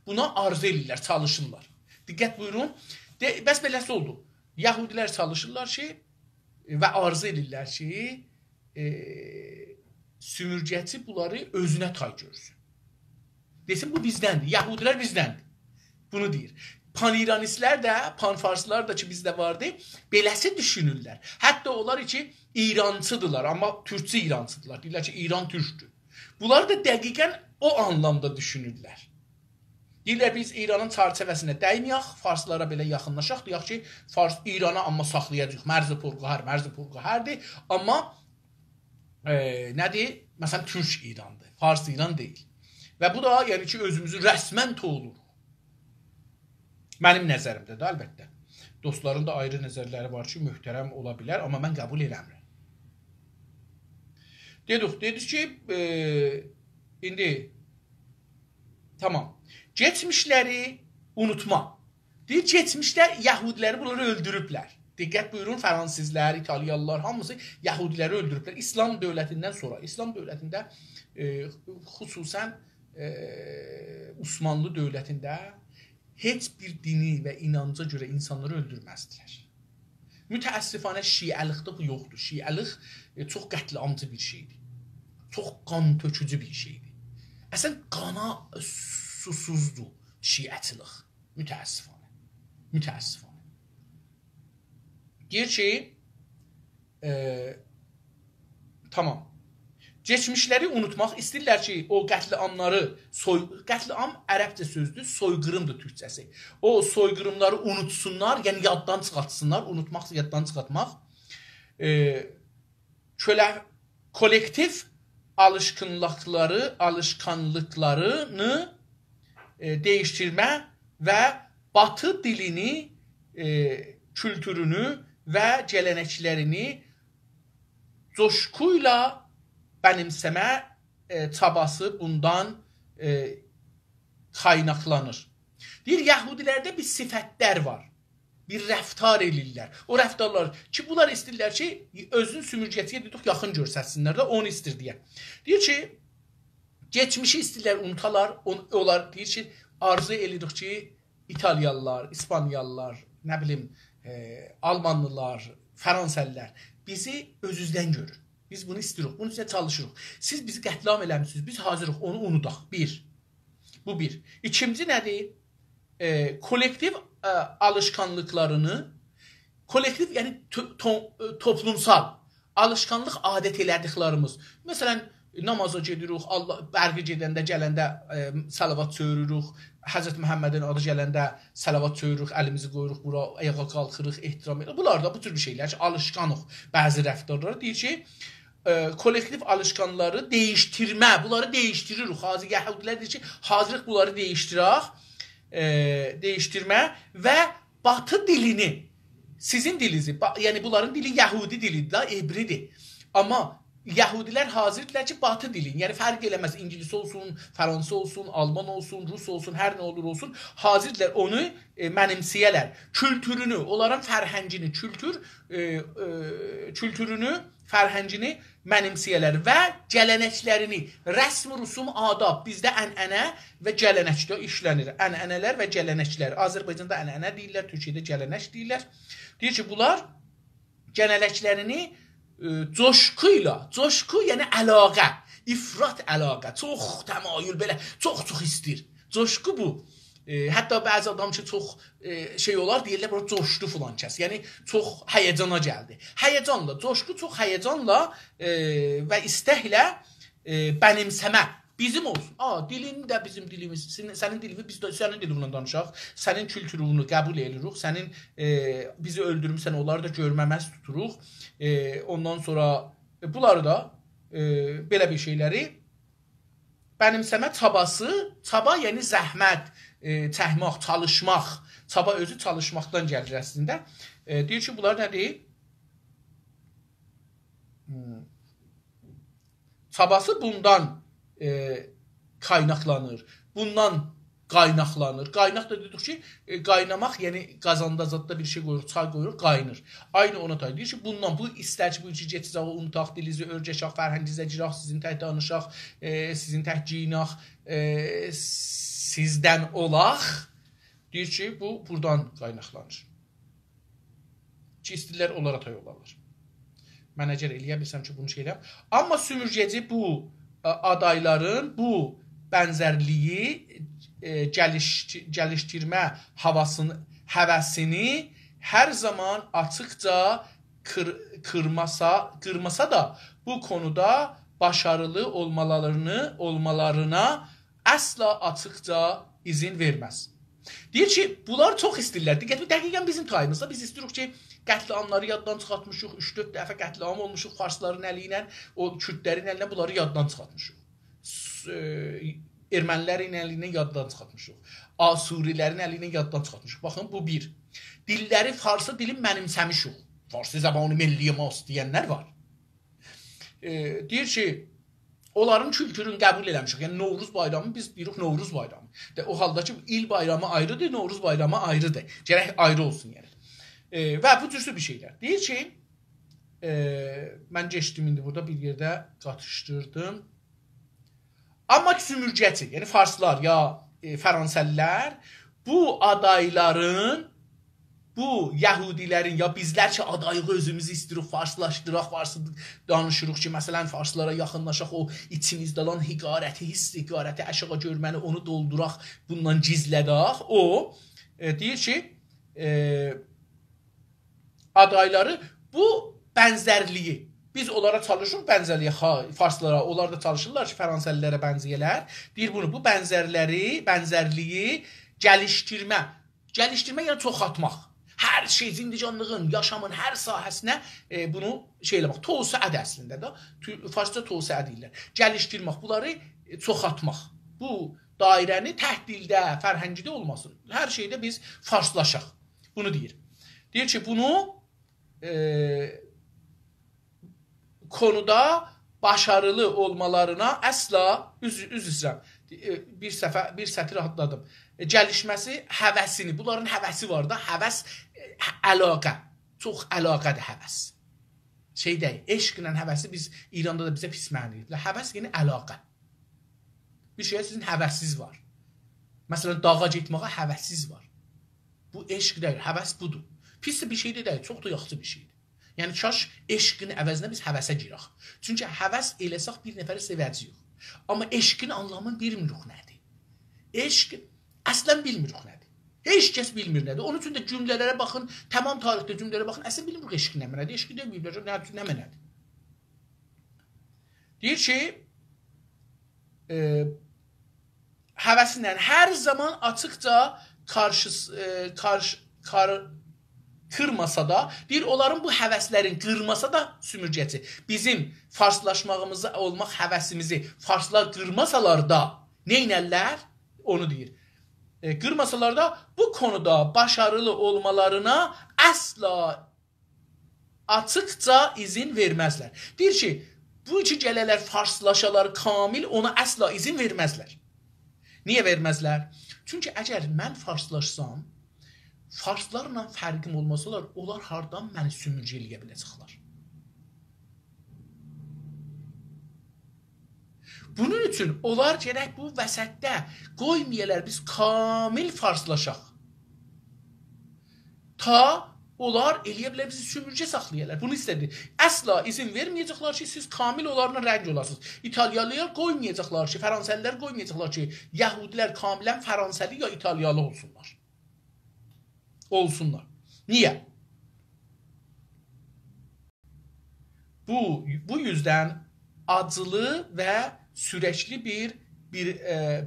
Buna arzu edirlər, çalışırlar. Diqqət buyurun. Bəs beləsi oldu. Yahudilər çalışırlar ki, və arzu edirlər ki, sümürgəçi bunları özünə tay görsün. Desin, bu bizdəndir, Yahudilər bizdəndir. Bunu deyir. Pan-İranistlər də, pan-farslar da ki, bizdə vardı, beləsi düşünürlər. Hətta onlar ki, İrancıdırlar, amma Türkçü İrancıdırlar. Deyirlər ki, İran Türkdür. Bunlar da dəqiqən o anlamda düşünürlər. Deyirlər, biz İranın çarçəvəsinə dəyməyək, farslara belə yaxınlaşaq, deyək ki, Fars İrana amma saxlayacaq, mərzi-purqahərdir, amma nədir? Məsələn, Türk İrandır, Fars İran deyil. Və bu da, yəni ki, özümüzü rəsmən toğulur. Mənim nəzərimdə də, əlbəttə. Dostların da ayrı nəzərləri var ki, möhtərəm ola bilər, amma mən qəbul eləmirəm. Dedik ki, indi, tamam. Geçmişləri unutma. Deyir, geçmişlər Yahudiləri bunları öldürüblər. Diqqət buyurun, Fransızlar, İtalyalılar, hamısı Yahudiləri öldürüblər. İslam dövlətindən sonra, İslam dövlətində xüsusən Osmanlı dövlətində heç bir dini və inanca görə insanları öldürməzdilər. Mütəəssifanə şiəlikdə bu yoxdur. Şiəlik çox qətliamcı bir şeydir. Çox qan tökücü bir şeydir. Əslən, qana susuzdur şiəçilik. Mütəəssifanə. Mütəəssifanə. Deyir ki, tamam. Geçmişləri unutmaq istəyirlər ki, o qətliamları, qətliam ərəbcə sözdür, soyqırımdır türkçəsi. O soyqırımları unutsunlar, yəni yaddan çıxartsınlar, unutmaq, yaddan çıxartmaq. Kollektiv alışkanlıqlarını değiştirmə və Batı dilini, kültürünü və gələnəklərini coşkuyla benimseme çabası bundan kaynaklanır. Deyir, Yahudilərdə bir sifətlər var. Bir rəftar elirlər. O rəftarlar ki, bunlar istəyirlər ki, özün sümürgətiyə dedik, yaxın görsətsinlər də, onu istir deyə. Deyir ki, geçmişi istəyirlər, unutalar. Onlar deyir ki, arzu edirik ki, İtalyalılar, İspanyalılar, nə bilim, Almanlılar, Fransəlilər bizi özüzdən görür. Biz bunu istiyoruz. Bunun için çalışırıq. Siz bizi qətlam eləmişsiniz. Biz hazırıq. Onu unudaq. Bir. Bu bir. İkinci nədir? Kolektiv alışkanlıklarını, kolektiv yani toplumsal alışkanlıq adət elədiklərimiz. Məsələn, namaza gedirik, Allah bərqi gedəndə, gələndə salavat söyürürük. Həzrət Məhəmmədin adı gələndə salavat söyürürük, əlimizi qoyuruq bura, ayağa qalxırıq, ehtiram edirik. Bunlar da bu tür bir şeylər ki, alışkanıq bəzi rəftarlara. Deyir ki, kolektiv alışkanları değiştirmə, bunları değiştiririk. Hazır Yəhudilər deyir ki, hazırıq bunları değiştirmə və Batı dilini, sizin dilinizi, yani bunların dili Yəhudi dilidir da, ebridir. Amma Yəhudilər hazırdılar ki, Batı dilin, yəni fərq eləməz, İngiliz olsun, Fransa olsun, Alman olsun, Rus olsun, hər nə olur olsun, hazırdılar onu mənimsəyələr. Kültürünü, onların fərhəngini, kültürünü, fərhəngini mənimsəyələr və gələnəklərini, rəsm, rusum, adab, bizdə ənənə və gələnəkdə işlənir. Ənənələr və gələnəklər. Azərbaycanda ənənə deyirlər, Türkiyədə gələnək deyirlər. Deyir ki, bunlar gələnəklərini coşquyla, coşqu yəni əlaqə, ifrat əlaqə, çox təmayül belə, çox istəyir. Coşqu bu. Hətta bəzi adam ki, çox şey olar, deyirlər, bura coşdu filan kəs. Yəni, çox həyəcana gəldi. Həyəcanla, coşqu çox həyəcanla və istəklə bənimsəmə bizim olsun. Dilin də bizim dilimiz, sənin dilini biz də sənin dilinlə danışaq, sənin kültürünü qəbul edirik, sənin bizi öldürmüsən, onları da görməməz tuturuq. Ondan sonra bunları da belə bir şeyləri bənimsəmə çabası, çaba yəni zəhmət, çəkmək, çalışmaq, çaba özü çalışmaqdan gəlir əslində. Deyir ki, bunlar nədir? Çabası bundan qaynaqlanır. Bundan qaynaqlanır. Qaynaq da dedik ki, qaynamaq, yəni qazanda zadda bir şey qoyuruq, çay qoyuruq, qaynır. Aynı ona da deyir ki, bundan bu istər ki, bu iki getəcək, unutaq, dilizi örgəşaq, fərhəngizə giraq, sizin tək danışaq, sizin tək giyinaq, sizdən olaq. Deyir ki, bu buradan qaynaqlanır. Ki, istirlər onlara da yollarlar. Mən əgər eləyə bilsəm ki, bunu şeyləyəm. Amma sümürgəci bu adayların bu bənzərliyi, gəlişdirmə həvəsini hər zaman açıqca qırmasa da bu konuda başarılı olmalarına əsla açıqca izin verməz. Deyir ki, bunlar çox istirlər. Dəqiqən bizim tayımızda biz istirik ki, qətliamları yaddan çıxartmışıq, 3-4 dəfə qətliam olmuşuq farsların əli ilə, o kürdlərin əlinə bunları yaddan çıxartmışıq. Ermənilərin əlinə yaddan çıxartmışıq. Asurilərin əlinə yaddan çıxartmışıq. Baxın, bu bir. Dilləri, farsı dilin mənimsəmişik. Farsı zamanı milliyə mas deyənlər var. Deyir ki, onların kültürünü qəbul eləmişik. Yəni, Novruz bayramı, biz deyirik Novruz bayramı. O halda ki, il bayramı ayrıdır, Novruz bayramı ayrıdır. Gərək ayrı olsun yəni. Və bu cürsü bir şeylər. Deyir ki, mən geçdim indi burada bir yerdə qatışdırdım. Amma sümürgəçi, yəni farslar ya fransəlilər bu adayların, bu Yəhudilərin ya bizlər ki adayıq özümüzü istiririk, farslaşdıraq, farsı danışırıq ki, məsələn farslara yaxınlaşaq, o içimizdə olan hiqarəti, hiqarəti aşağı görməni onu dolduraq, bundan gizlədək. O deyir ki, adayları bu bənzərliyi, biz onlara çalışırıq bənzərliyə, farslara, onlar da çalışırlar ki, fransəlilərə bənzəyələr. Deyir bunu, bu bənzərliyi gəlişdirmə yəni çoxaltmaq. Hər şey, zindicanlığın, yaşamın hər sahəsinə bunu şey eləmək. Tövsəədir əslində də, farsça tövsəə deyirlər. Gəlişdirmək, bunları çoxaltmaq. Bu dairəni tək dildə, fərhəngdə olmasın. Hər şeydə biz farslaşaq. Bunu deyir. Deyir ki, bunu konuda başarılı olmalarına əsla üzrəm. Bir sətir atladım. Gəlişməsi həvəsini, bunların həvəsi var da, həvəs əlaqə, çox əlaqədir həvəs. Şey deyil, eşqlə həvəsi biz İranda da bizə pis məna edirlər. Həvəs yəni əlaqə. Bir şeyə sizin həvəsiz var. Məsələn, dağa getməyə həvəsiz var. Bu eşq deyil, həvəs budur. Pis bir şey də deyil, çox da yaxşı bir şeydir. Yəni kaş eşqin əvəzinə biz həvəsə girək. Çünki həvəs eləsək bir nəfəri sevəcəyik. Amma eşqin anlamını bilmirik nədir. Eşq əslən bilmirik nədir. Heç kəs bilmir nədir. Onun üçün də cümlələrə baxın, tamam tarixdə cümlələrə baxın. Əslən bilmirik eşq nə mənədir. Eşqi deməyiblər, nə mənədir. Deyir ki, həvəsinlə hər zaman açıqca kırmasa da, deyir onların bu həvəslərin qırmasa da sümürgəçi. Bizim farslaşmağımızı, olmaq həvəsimizi farslar qırmasalar da neynərlər? Onu deyir. Qırmasalar da bu konuda başarılı olmalarına asla açıqca izin verməzlər. Deyir ki, bu iki gələlər farslaşalar kamil ona asla izin verməzlər. Niyə verməzlər? Çünki əgər mən farslaşsam, farslarla fərqim olmasalar, onlar hardan məni sümürgə eləyə biləcəklər. Bunun üçün onlar gərək bu vəsətdə qoymayalar biz kamil farslaşaq. Ta onlar eləyə bilər bizi sümürgə saxlayırlar. Bunu istədi. Əsla izin verməyəcəklər ki, siz kamil onlarla rəng olasınız. İtalyalılar qoymayacaqlar ki, Fransəlilər qoymayacaqlar ki, Yəhudilər kamilən Fransəli ya İtalyalı olsunlar. Niyə? Bu yüzdən acılı və sürəkli bir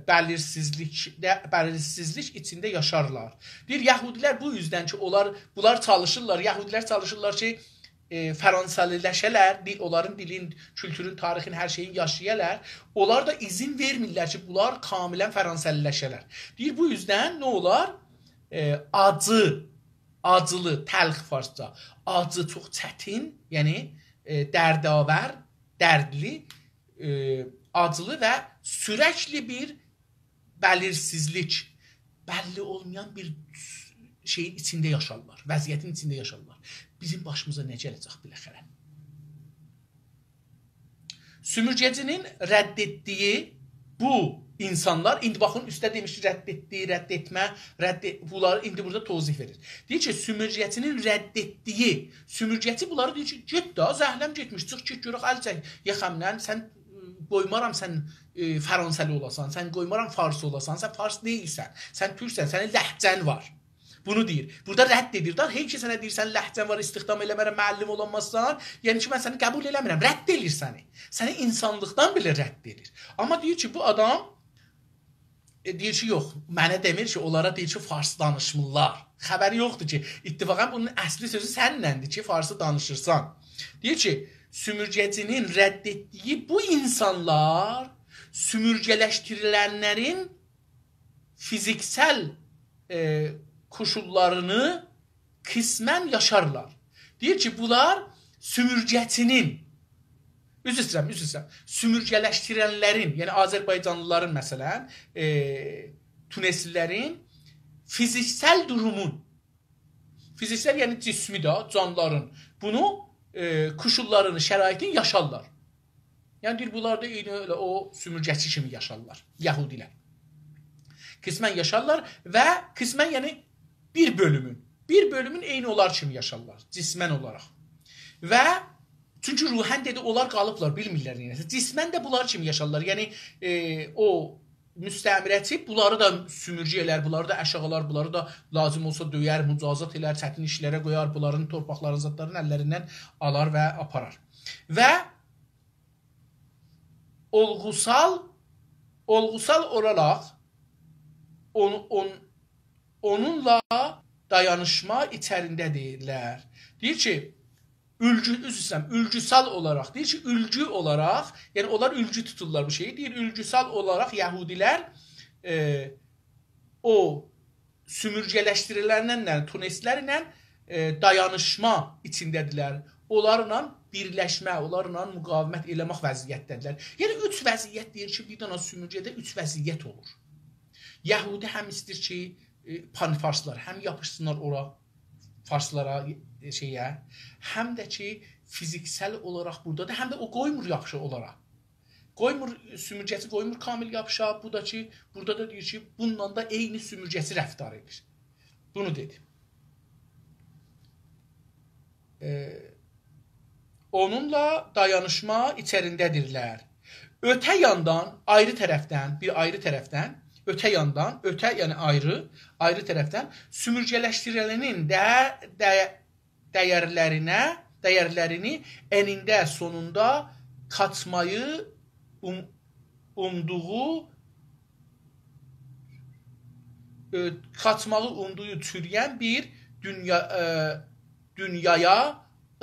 bəlirsizlik içində yaşarlar. Deyir, Yəhudilər bu yüzdən ki, bunlar çalışırlar, Yəhudilər çalışırlar ki, Fransaliləşələr, onların dilin, kültürün, tarixin, hər şeyin yaşayələr. Onlar da izin vermirlər ki, bunlar kamilən Fransaliləşələr. Deyir, bu yüzdən nə olar? Acılı, təlx farsca, acı çox çətin, yəni dərdavər, dərdli, acılı və sürəkli bir bəlirsizlik, bəlli olmayan bir şeyin içində yaşarlar, vəziyyətin içində yaşarlar. Bizim başımıza nə gələcək biləxərə? Sümürgəcinin rədd etdiyi bu insanlar, indi baxın, üstə demiş ki, rədd etdiyi, rədd etmə, bunları indi burada tozih verir. Deyir ki, sümürgəcinin rədd etdiyi, sümürgəci bunları deyir ki, get da, zəhləm getmiş, çıx ki, görək, əl çək, yaxamdən, sən qoymaram sən Fransəli olasan, sən qoymaram Fars olasan, sən Fars deyilsən, sən türksən, sənin ləhcən var. Bunu deyir. Burada rədd edir. Hey ki, sənə deyirsən, ləhcən var, istihdam eləmərəm, müəllim olanmazsan, yəni ki, mən səni qəbul eləmirəm, rədd edir səni. Səni insanlıqdan belə rədd edir. Amma deyir ki, bu adam, deyir ki, yox, mənə demir ki, onlara deyir ki, Fars danışmırlar. Xəbəri yoxdur ki, ittifaqən bunun əsli sözü səninləndir ki, Farsı danışırsan. Deyir ki, sümürgəcinin rədd etdiyi bu insanlar sümürgələşdirilənlərin fiziksel koşullarını qismən yaşarlar. Deyir ki, bunlar sümürgətinin, üzr istəyirəm, sümürgələşdirənlərin, yəni Azərbaycanlıların məsələn, Tuneslilərin fiziksel durumun, fiziksel yəni cismi də, canların bunu koşullarını, şəraitin yaşarlar. Yəni deyir, bunlar da eyni öyle o sümürgəçi kimi yaşarlar, Yəhudilər. Qismən yaşarlar və qismən yəni bir bölümün eyni onlar kimi yaşarlar, cismən olaraq. Və çünki ruhən dedi, onlar qalıblar, bilmirlər neyəsə. Cismən də bunlar kimi yaşarlar. Yəni o müstəmirəçi bunları da sümürgə elər, bunları da əşağılar, bunları da lazım olsa döyər, mücazat elər, çətin işlərə qoyar, bunların torpaqların, zatların əllərindən alar və aparar. Və olğusal olaraq onunla dayanışma içərindədirlər. Deyir ki, ülgüsal olaraq, deyir ki, ülgü olaraq, yəni onlar ülgü tuturlar bu şeyi, deyir, ülgüsal olaraq Yəhudilər o sümürgələşdirilənlərlə, tuneslərlə dayanışma içindədirlər. Onlarla birləşmə, onlarla müqavimət eləmək vəziyyətdədirlər. Yəni, 3 vəziyyət deyir ki, bir dana sümürgədə 3 vəziyyət olur. Yəhudi həm istir ki, panfarslar həm yapışsınlar ora, farslara şeyə, həm də ki, fiziksel olaraq burada da, həm də o qoymur yapışı olaraq. Sümürgəsi qoymur kamil yapışa, bu da ki, burada da deyir ki, bununla da eyni sümürgəsi rəftar edir. Bunu dedi. onunla dayanışma içərisindədirlər. Öte yandan, ayrı tərəfdən, bir ayrı tərəfdən, öte yandan, öte yəni ayrı tərəfdən sümürgələşdirənin dəyərlərini enində sonunda katmayı umduğu çürüyen bir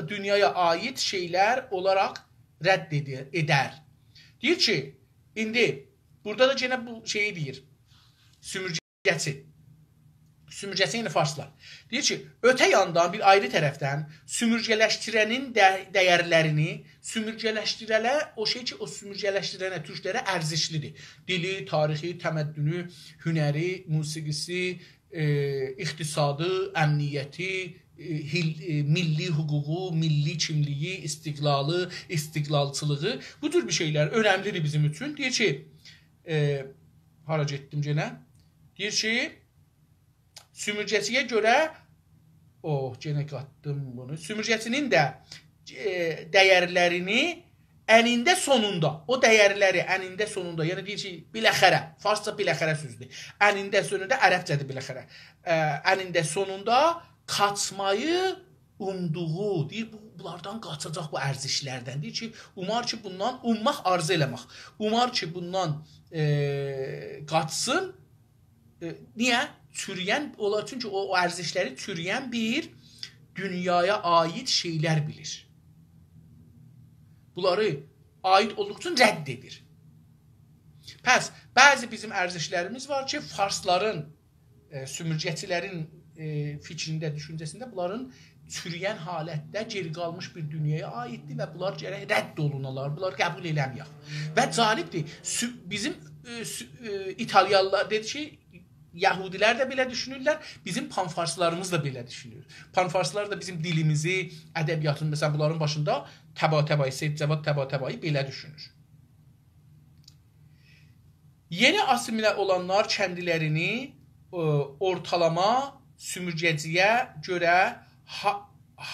dünyaya ait şeyler olarak reddeder. Deyir ki, indi burada da gene bu şeyi deyir. Sümürgəsi yəni farslar. Deyir ki, öte yandan bir ayrı tərəfdən sümürgələşdirənin dəyərlərini, sümürgələşdirələ o şey ki, o sümürgələşdirənə türklərə ərzişlidir. Dili, tarixi, təməddünü, hünəri, musiqisi, iqtisadı, əmniyyəti, milli hüququ, milli kimliyi, istiqlalı, istiqlalçılığı, bu tür bir şeyler önemlidir bizim üçün. Deyir ki, hara getdim gene? Deyir ki, sümürgəsiyə görə, gene qatdım bunu, sümürgəsinin də dəyərlərini ənində sonunda, o dəyərləri ənində sonunda, yəni deyir ki, biləxərə, farsça biləxərə sözdür, ənində sonunda, ərəbcədir biləxərə, ənində sonunda kaçmayı umduğu, deyir, bunlardan qaçacaq bu ərzişlərdən, deyir ki, umar ki, bundan, ummaq arzu eləmək, umar ki, bundan qaçsın, niyə? Çürüyen, olar çünki o ərzişləri çürüyen bir dünyaya ait şeylər bilir. Bunları ait olduğu üçün rədd edir. Pəs, bəzi bizim ərzişlərimiz var ki, farsların, sümürgəçilərin fikrində, düşüncəsində bunların çürüyen halətdə geri qalmış bir dünyaya aitdir və bunlar gərək rədd olunalar, bunlar qəbul eləməyək. Və calibdir, bizim İtalyalılar dedi ki, Yahudilər də belə düşünürlər, bizim panfarslarımız da belə düşünür. Panfarslar da bizim dilimizi, ədəbiyyatını, məsələn, bunların başında Təbatəbai, Seyid Cəvad Təbatəbai belə düşünür. Yeni asimilə olanlar kendilərini ortalama sümürgəciyə görə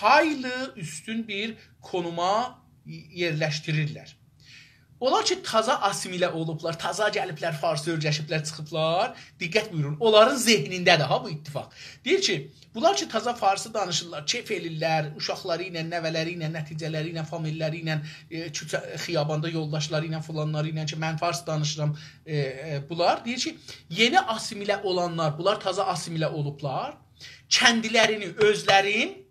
hayli üstün bir konuma yerləşdirirlər. Onlar ki, taza asimilə olublar, taza gəliblər, farsı öyrəşiblər, çıxıblar. Diqqət buyurun, onların zehnindədir ha bu ittifaq. Deyir ki, bunlar ki, taza farsı danışırlar, keyf elirlər, uşaqları ilə, nəvələri ilə, nəticələri ilə, familləri ilə, xiyabanda yoldaşları ilə, falanları ilə ki, mən fars danışıram, bunlar. Deyir ki, yeni asimilə olanlar, bunlar taza asimilə olublar, kendilərini, özlərin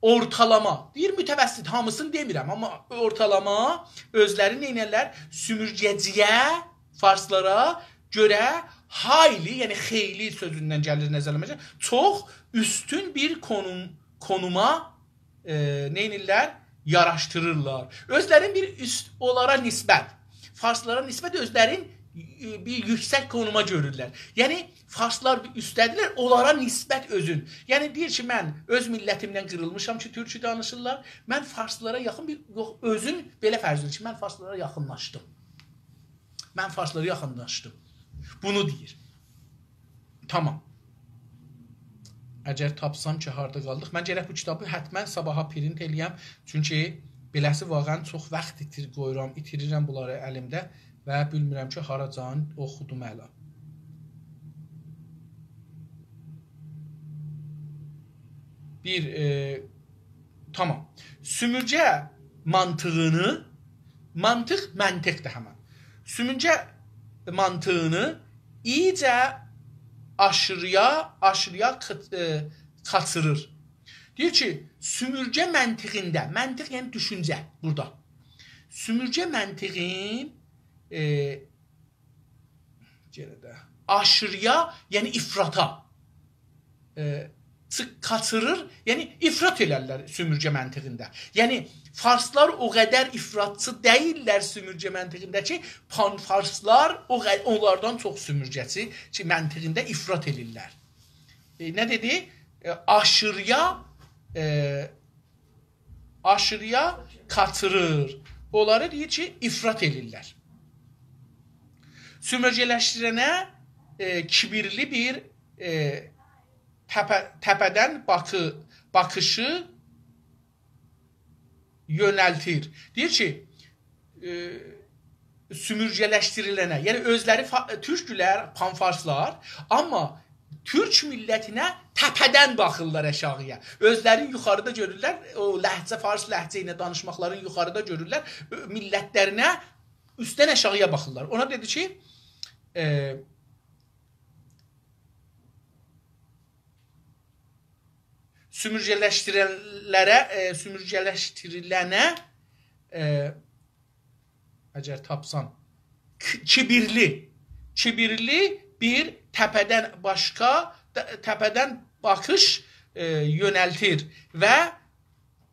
ortalama, deyir mütəvəssit, hamısını demirəm, amma ortalama özləri neynərlər? Sümürgəciyə, farslara görə hayli, yəni xeyli sözündən gəlir nəzərləməcə, çox üstün bir konuma neynirlər? Yaraşdırırlar. Özlərin bir üst onlara nisbət, farslara nisbət özlərin bir yüksək konuma görürlər. Yəni, farslar üstədirlər, onlara nisbət özün. Yəni, deyir ki, mən öz millətimdən qırılmışam ki, türkçü danışırlar. Mən farslara yaxın bir, yox, özün belə fərz edir ki, mən farslara yaxınlaşdım. Mən farslara yaxınlaşdım. Bunu deyir. Tamam. Əgər tapsam ki, harada qaldıq, mən gərək bu kitabı hətmən sabaha print eləyəm. Çünki beləsi vaqən çox vaxt itirirəm bunları əlimdə. Və bilmirəm ki, haracan oxudum əla. Tamam. Sümürgə mantığını, məntiqdir həmən. Sümürgə mantığını iyicə aşırıya kaçırır. Deyir ki, sümürgə məntiqində, məntiq yəni düşüncə burada. Sümürgə məntiqin aşırıya, yəni ifrata kaçırır, yəni ifrat elərlər sümürgə məntiqində. Yəni, farslar o qədər ifratçı deyirlər sümürgə məntiqində ki, panfarslar onlardan çox sümürgəçi ki, məntiqində ifrat edirlər. Nə dedi? Aşırıya kaçırır. Onları deyir ki, ifrat edirlər. Sümürgələşdirənə kibirli bir təpədən baxışı yönəltir. Deyir ki, sümürgələşdirilənə, yəni özləri türklər, panfarslar, amma türk millətinə təpədən baxırlar aşağıya. Özləri yuxarıda görürlər, o ləhcə, fars ləhcə ilə danışmaqların yuxarıda görürlər, millətlərinə üstdən aşağıya baxırlar. Ona dedi ki, sümürgələşdirilənə əgər tapsam, kibirli bir təpədən baxış yönəltir və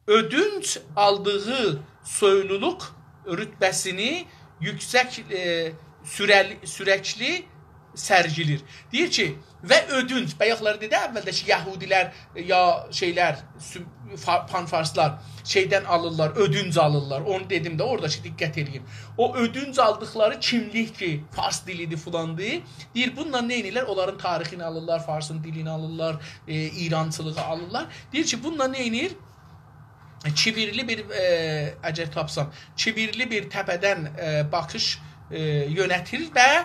ödünc aldığı soyluluq rütbəsini yüksək sürəkli sərgilir. Deyir ki, və ödünc, bayaqları dedi əvvəldəki yəhudilər ya şeylər, panfarslar şeydən alırlar, ödünc alırlar. Onu dedim də oradakı diqqət edeyim. O ödünc aldıqları kimlik ki, fars dilidir filandır. Deyir, bununla nə edirlər? Onların tarixini alırlar, farsın dilini alırlar, İrançılığı alırlar. Deyir ki, bununla nə edir? Kibirli bir, əgər tapsam, kibirli bir təpədən baxış yönətir və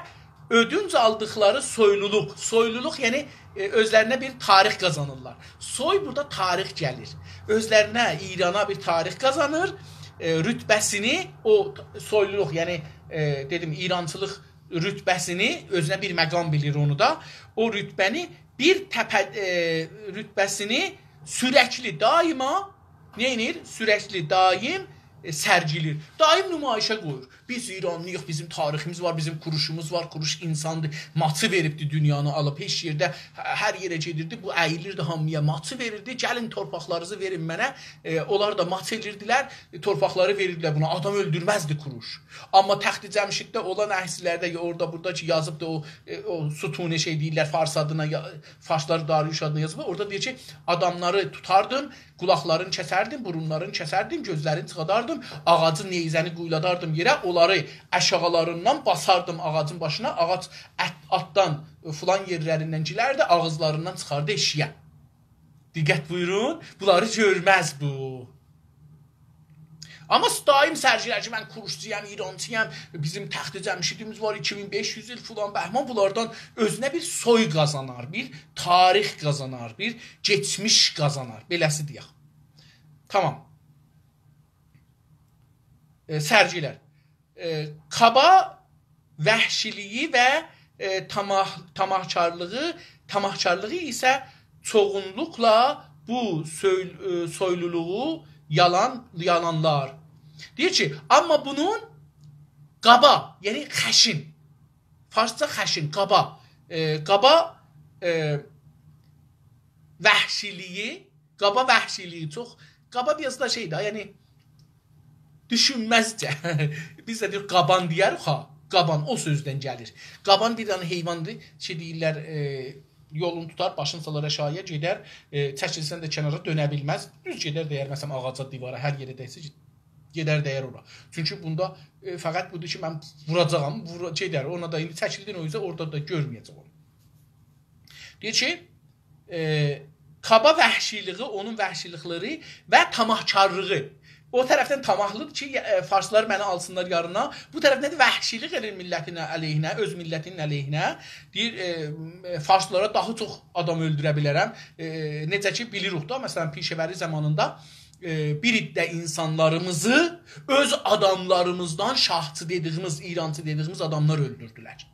ödünc aldıqları soyluluq, yəni özlərinə bir tarix qazanırlar. Soy burada tarix gəlir. Özlərinə, İrana bir tarix qazanır, rütbəsini, o soyluluq, yəni dedim, İrançılıq rütbəsini, özünə bir məqam bilir onu da, o rütbəni, rütbəsini sürəkli, daima, neyinir? Sürəkli, daim sərgilir. Daim nümayişə qoyur. Biz İranlıyıq, bizim tariximiz var, bizim kuruşumuz var, kuruş insandır. Maçı veribdi dünyanı alıb, heç yerdə, hər yerə gedirdi. Bu əyilirdi hamıya, maçı verirdi. Gəlin torpaqlarınızı verin mənə. Onlar da maç edirdilər, torpaqları verirdilər buna. Adam öldürməzdi kuruş. Amma Təxti Cəmşiddə olan əhsilərdə, orada, burada ki, yazıbdı o sütuni şey deyirlər, fars adına, farslar Dariuş adına yazıb. Orada deyir ki, adamları tutardım, qulaqlarını kəsərdim, burunlarını kəsərdim, gözlərini çıxadardım, ağacın neyzəni quyladardım yerə, onları əşağalarından basardım ağacın başına, ağac atdan filan yerlərindən gilərdi, ağızlarından çıxardı eşiyə. Diqqət buyurun, bunları görməz bu. Amma daim sərgilər ki, mən kuruşçuyam, İrancıyam, bizim Təxti Cəmşidimiz var, 2500 il filan, bəhman bunlardan özünə bir soy qazanar, bir tarix qazanar, bir geçmiş qazanar. Beləsi deyək. Tamam. Sərgilər. Kaba vəhşiliyi və tamahkarlığı isə çoğunluqla bu soyluluğu yalanlar. Deyir ki, amma bunun qaba, yəni xəşin, farsca xəşin, qaba vəhşiliyi çox, qaba biraz da şeydir, yəni düşünməzcə, biz də deyir, qaban deyərik, qaban o sözdən gəlir. Qaban bir dənə heyvandır, şey deyirlər, yolunu tutar, başını salar aşağıya, gedər, çəkilsən də kənara dönə bilməz, düz gedər dəyər, məsələn, ağaca, divara, hər yerə dəysə, gedər dəyər ora. Çünki bunda fəqət budur ki, mən vuracağam, gedər, ona da indi çəkildin o yüzden orada da görməyəcək onu. Deyir ki, kaba vəhşiliği, onun vəhşilikləri və tamahkarlığı. O tərəfdən tamahlıdır ki, farslar məni alsınlar yarına. Bu tərəfdən də vəhşilik edir millətinə əleyhinə, öz millətinin əleyhinə. Deyir, farslara daha çox adam öldürə bilərəm. Necə ki, bilirik da, məsələn, Pişəvəri zamanında bir iddə insanlarımızı öz adamlarımızdan şahçı dediyimiz, İrancı dediyimiz adamlar öldürdülər.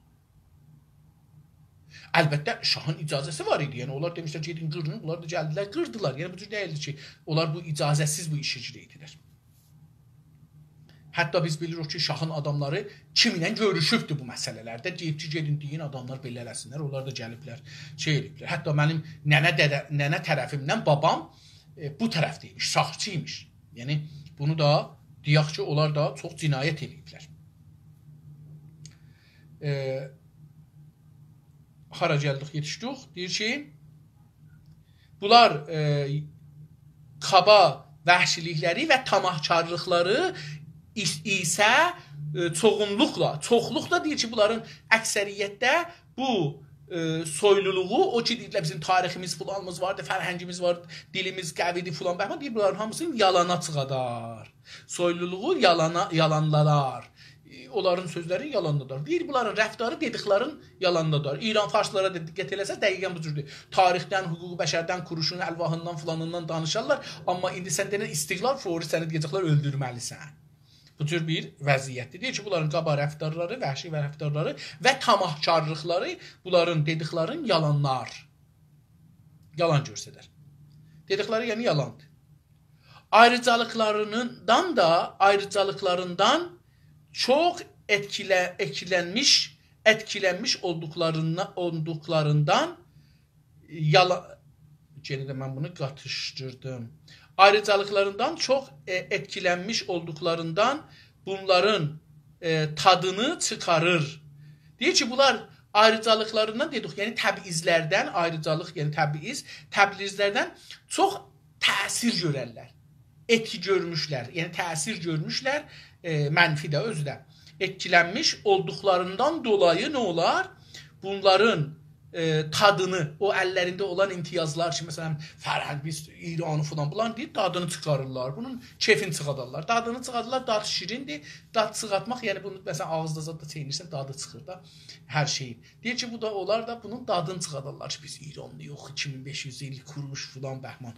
Əlbəttə, şahın icazəsi var idi. Yəni, onlar demişlər ki, gedin qırın, onlar da gəldilər, qırdılar. Yəni, bu cür deyildi ki, onlar bu icazəsiz bu işi icra etdilər. Hətta biz bilirik ki, şahın adamları kiminlə görüşübdür bu məsələlərdə. Deyib ki, gedin deyin, adamlar belə eləsinlər, onlar da gəliblər, şey ediblər. Hətta mənim nənə tərəfimdən babam bu tərəfdəymiş, şahçıymış. Yəni, bunu da deyək ki, onlar da çox cinayət ediblər. Hara gəldik, yetişdik. Deyir ki, bunlar kaba vəhşilikləri və tamahkarlıqları isə çoxluqla deyir ki, bunların əksəriyyətdə bu soyluluğu, o ki deyirlər bizim tariximiz falanımız vardı, fərhəngimiz var, dilimiz qəvidir filan bəhmən deyir, bunların hamısını yalana çıxadar. Soyluluğu yalanladar. Onların sözləri yalandadır. Deyir, bunların rəftarı dediklərin yalandadır. İran farslara da diqqət eləsə dəqiqən bu cürdür. Tarixdən, hüquq bəşərdən, kuruşun, əlvahından, filanından danışarlar. Amma indi sən deyən istiqlal fori səni deyəcəklər öldürməlisən. Bu cür bir vəziyyətdir. Deyir ki, bunların qaba rəftarları, vəhşi və rəftarları və tamahkarlıqları bunların dediklərin yalanlar. Yalan göstərir. Dedikləri yəni yalandır. Ayrıcalıklarından çox etkilənmiş olduqlarından yalan, yenə də mən bunu qatışdırdım. Ayrıcalıklarından çox etkilənmiş olduqlarından bunların tadını çıxarır. Deyir ki, bunlar ayrıcalıklarından dedik, yəni təbizlərdən, ayrıcalıq, yəni təbizlərdən çox təsir görərlər. Etki görmüşlər, yəni təsir görmüşlər, mənfi də özü də. Etkilənmiş olduqlarından dolayı nə olar? Bunların tadını, o əllərində olan imtiyazlar ki, məsələn, fərhəng, biz İranı falan, bunlar deyir, dadını çıxarırlar, bunun keyfini çıxadarlar. Dadını çıxadarlar, dad şirindir, dad çıxartmaq, yəni bunu, məsələn, ağızda zadda çeynirsən, dadı çıxır da, hər şeyin. Deyir ki, bu da, onlar da bunun dadını çıxadarlar ki, biz İranlı yox, 2500 il kurmuş falan, bəhman.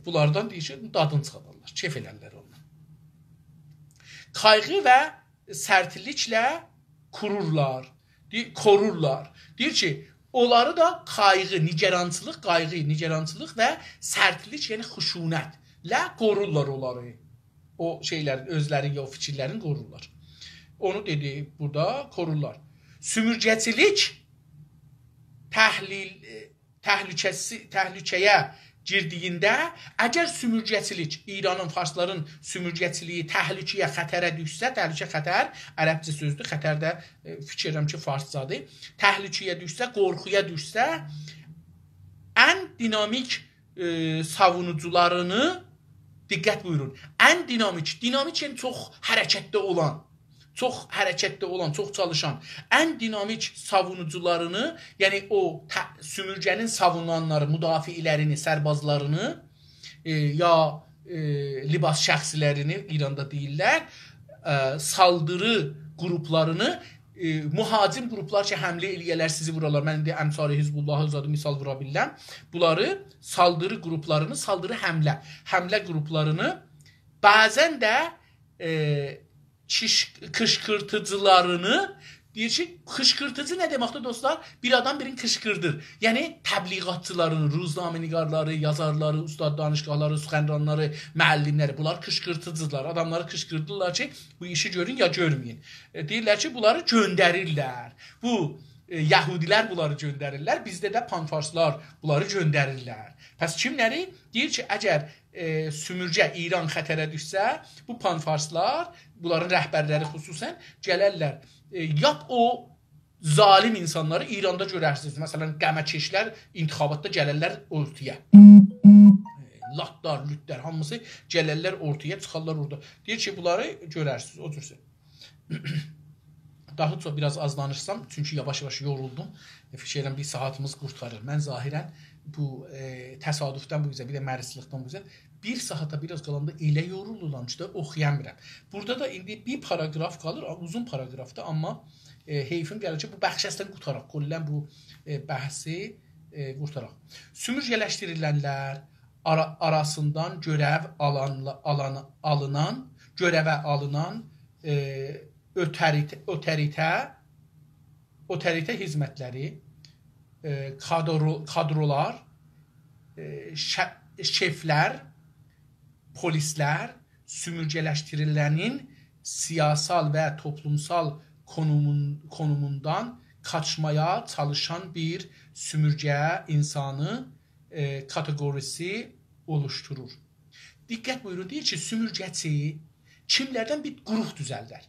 Bunlardan deyir ki, dadını çıxadarlar, keyf elərlər ondan. Qayğı və sərtliklə korurlar. Deyir ki, onları da qayğı, nigerançılıq və sərtlik, yəni xuşunətlə qorurlar onları. O şeylərin, özlərin, ya o fikirlərin qorurlar. Onu dedi, burada korurlar. Sümürgəçilik təhlükəyə girdiyində, əgər sümürgəçilik, İranın, farsların sümürgəçiliyi təhlükəyə, xətərə düşsə, təhlükə xətər, ərəbcə sözdür, xətər də fikirəm ki, farscadır, təhlükəyə düşsə, qorxuya düşsə, ən dinamik savunucularını, diqqət buyurun, ən dinamik yəni çox hərəkətdə olan, çox çalışan, ən dinamik savunucularını, yəni o sümürgənin savunanları, müdafiilərini, sərbazlarını, ya libas şəxsilərini İranda deyirlər, saldırı qruplarını, mühacim qruplar ki, həmlə eləyələr, sizi vurarlar, mən indi əmsari Hizbullahı uzadı, misal vura biləm, bunları, saldırı qruplarını, saldırı həmlə qruplarını, bəzən də kışkırtıcılarını, deyir ki, kışkırtıcı nə deməkdir dostlar? Bir adam birini kışkırdır. Yəni, təbliğatçılarını, ruznamenigarları, yazarları, ustad danışqahları, süxənranları, müəllimləri, bunlar kışkırtıcılar. Adamları kışkırdırlar ki, bu işi görün ya görməyin. Deyirlər ki, bunları göndərirlər. Bu, Yahudilər bunları göndərirlər, bizdə də panfarslar bunları göndərirlər. Pəs kimləri? Deyir ki, əgər sümürgə İran xətərə düşsə, bu panfarslar, bunların rəhbərləri xüsusən gələrlər. Yap o zalim insanları İranda görərsiniz. Məsələn, qəməkeşlər intixabatda gələrlər ortaya. Latlar, lütlər, hamısı gələrlər ortaya, çıxarlar orada. Deyir ki, bunları görərsiniz, o cürsə. Daha çox biraz az danışsam, çünki yavaş-yavaş yoruldum. Fikirəm, bir saatımız qurtarır. Mən zahirən bu təsadüfdən bu üzə, bir də mərislikdən bu üzə, bir saata biraz qalanda elə yoruluram ki, oxuyamıram. Burada da indi bir paragraf qalır, uzun paragrafda, amma heyfim gəlir ki, bu bəxşəsdən qutaraq, qollən bu bəhsi qurtaraq. Sümürgələşdirilənlər arasından görəvə alınan otorite hizmətləri, kadrolar, şeflər, polislər sümürgələşdirilənin siyasal və toplumsal konumundan kaçmaya çalışan bir sümürgə insanı kateqorisi oluşturur. Diqqət buyurun, deyir ki, sümürgəçi kimlərdən bir qrup düzəldər.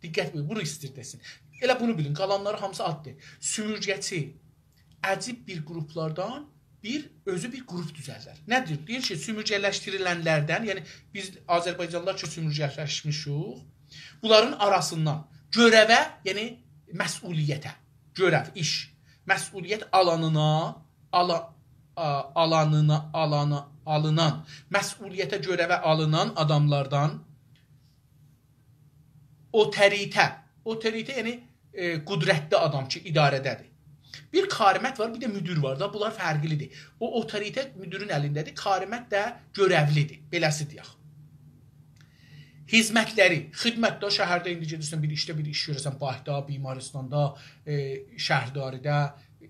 Diqqət buyurun, bunu istir desin. Elə bunu bilin, qalanları hamısı addır. Sümürgəçi əcib bir qruplardan özü bir qrup düzəldər. Nədir? Deyir ki, sümürgələşdirilənlərdən, yəni biz Azərbaycanlılar ki, sümürgələşmişik, bunların arasından görəvə, yəni məsuliyyətə, görəv, iş məsuliyyət alınan, məsuliyyətə görəvə alınan adamlardan otorite yəni qudrətli adam ki, idarədədir. Bir karimət var, bir də müdür var da, bunlar fərqlidir. O otorite müdürün əlindədir, karimət də görəvlidir, beləsi deyək. Hizmətləri, xidmətdə şəhərdə indi gedirsən bir işdə bir iş görürsən, Bahda, Bimaristanda, Şəhdaridə,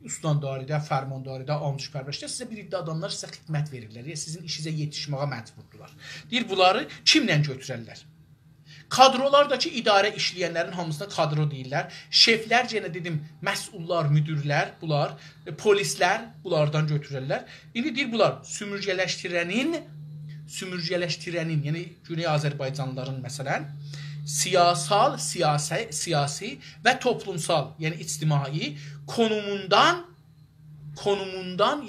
Ustandaridə, Fərmandaridə, Amcıpərvəşdə sizə bir iddia adamlar sizə xidmət verirlər, sizin işinizə yetişməyə məcburdular. Deyir, bunları kimlə götürərlər? Kadrolardakı idarə işləyənlərin hamısına kadro deyirlər. Şeflər, yenə dedim, məsullar, müdürlər, bunlar, polislər bunlardan götürürlər. İndi deyir, bunlar sümürgələşdirənin, yəni Güney Azərbaycanlıların məsələn, siyasi və toplumsal, yəni ictimai konumundan,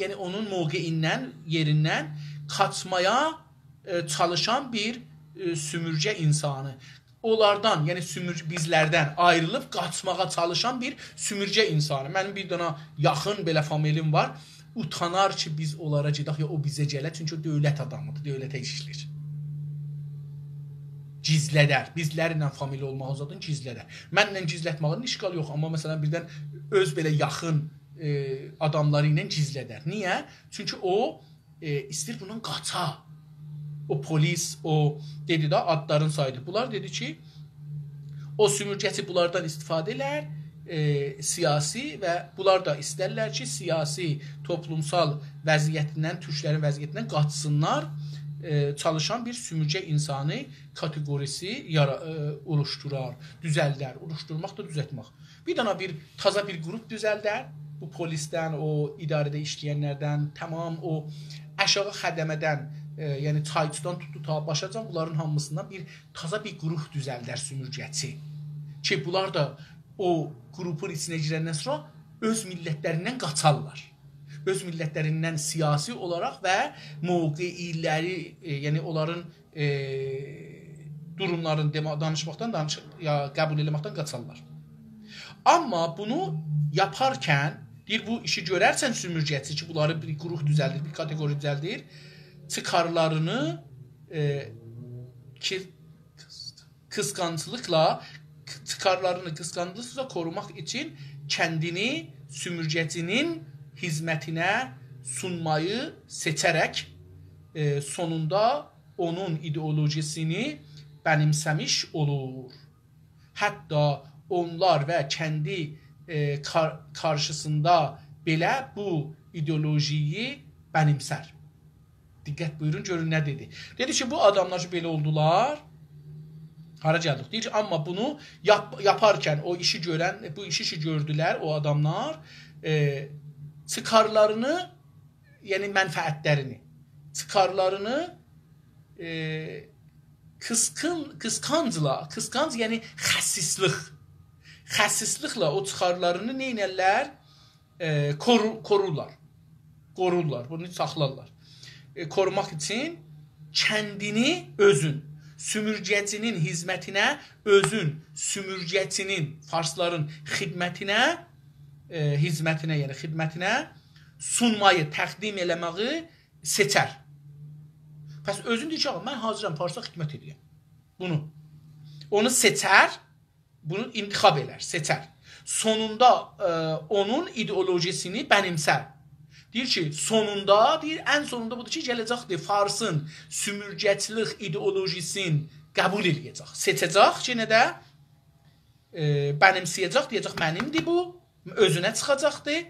yəni onun mövqeyindən, yerindən qaçmaya çalışan bir sümürgə insanı. Onlardan, yəni bizlərdən ayrılıb qaçmağa çalışan bir sümürgə insanı. Mənim bir dana yaxın belə familiyam var. Utanar ki, biz onlara gedək, ya o bizə gələ, çünki o dövlət adamıdır, dövlətə işləyir. Gizlədər. Bizlərlə familiya olmaq zaten gizlədər. Mənlə gizlətmağın işgal yox, amma məsələn birdən öz belə yaxın adamları ilə gizlədər. Niyə? Çünki o istəyir bundan qaça. O polis, o dedi də adların saydı. Bunlar dedi ki, o sümürgəçi bunlardan istifadə elər, siyasi və bunlar da istərlər ki, siyasi, toplumsal vəziyyətindən, türklərin vəziyyətindən qaçsınlar, çalışan bir sümürgə insanı kateqorisi oluşturar, düzəldər, oluşturmaq da düzəltmək. Bir dana taza bir qrup düzəldər, bu polisdən, o idarədə işləyənlərdən, tamam o aşağı xədəmədən, yəni çayçıdan tutdu ta başacan, bunların hamısından taza bir qrup düzəldər sümürgəçi. Ki, bunlar da o qrupun içinə girəndən sonra öz millətlərindən qaçarlar. Öz millətlərindən siyasi olaraq və mövqeyiləri, yəni onların durumlarını danışmaqdan, qəbul eləməkdən qaçarlar. Amma bunu yaparkən, deyir, bu işi görərsən sümürgəçi ki, bunları bir qrup düzəldir, bir kateqori düzəldir, çıxarlarını qısqancılıqla korumaq üçün kəndini sümürgəcinin hizmətinə sunmayı seçərək sonunda onun ideolojisini bənimsəmiş olur. Hətta onlar və kəndi qarşısında belə bu ideolojiyi bənimsər. Diqqət buyurun, görün nə dedi. Dedi ki, bu adamlar ki, belə oldular, hara gəldik? Deyir ki, amma bunu yaparkən o işi görən, bu işi gördülər o adamlar, çıxarlarını, yəni mənfəətlərini, çıxarlarını qısqanc, yəni xəsisliklə o çıxarlarını neynərlər? Qorurlar, bunu saxlarlar. Korumaq üçün kəndini özün, sümürgəcinin hizmətinə, özün, sümürgəcinin, farsların xidmətinə, yəni xidmətinə sunmayı, təqdim eləməyi seçər. Pəs özün deyir ki, mən hazıram Farsa xidmət edəyəm. Bunu. Onu seçər, bunu intixab elər, seçər. Sonunda onun ideolojisini bənimsər. Deyir ki, ən sonunda budur ki, gələcəkdir Farsın sümürgəçilik ideolojisini qəbul edəcək. Seçəcək ki, nə də bənimsəyəcək, deyəcək, mənimdir bu, özünə çıxacaqdır,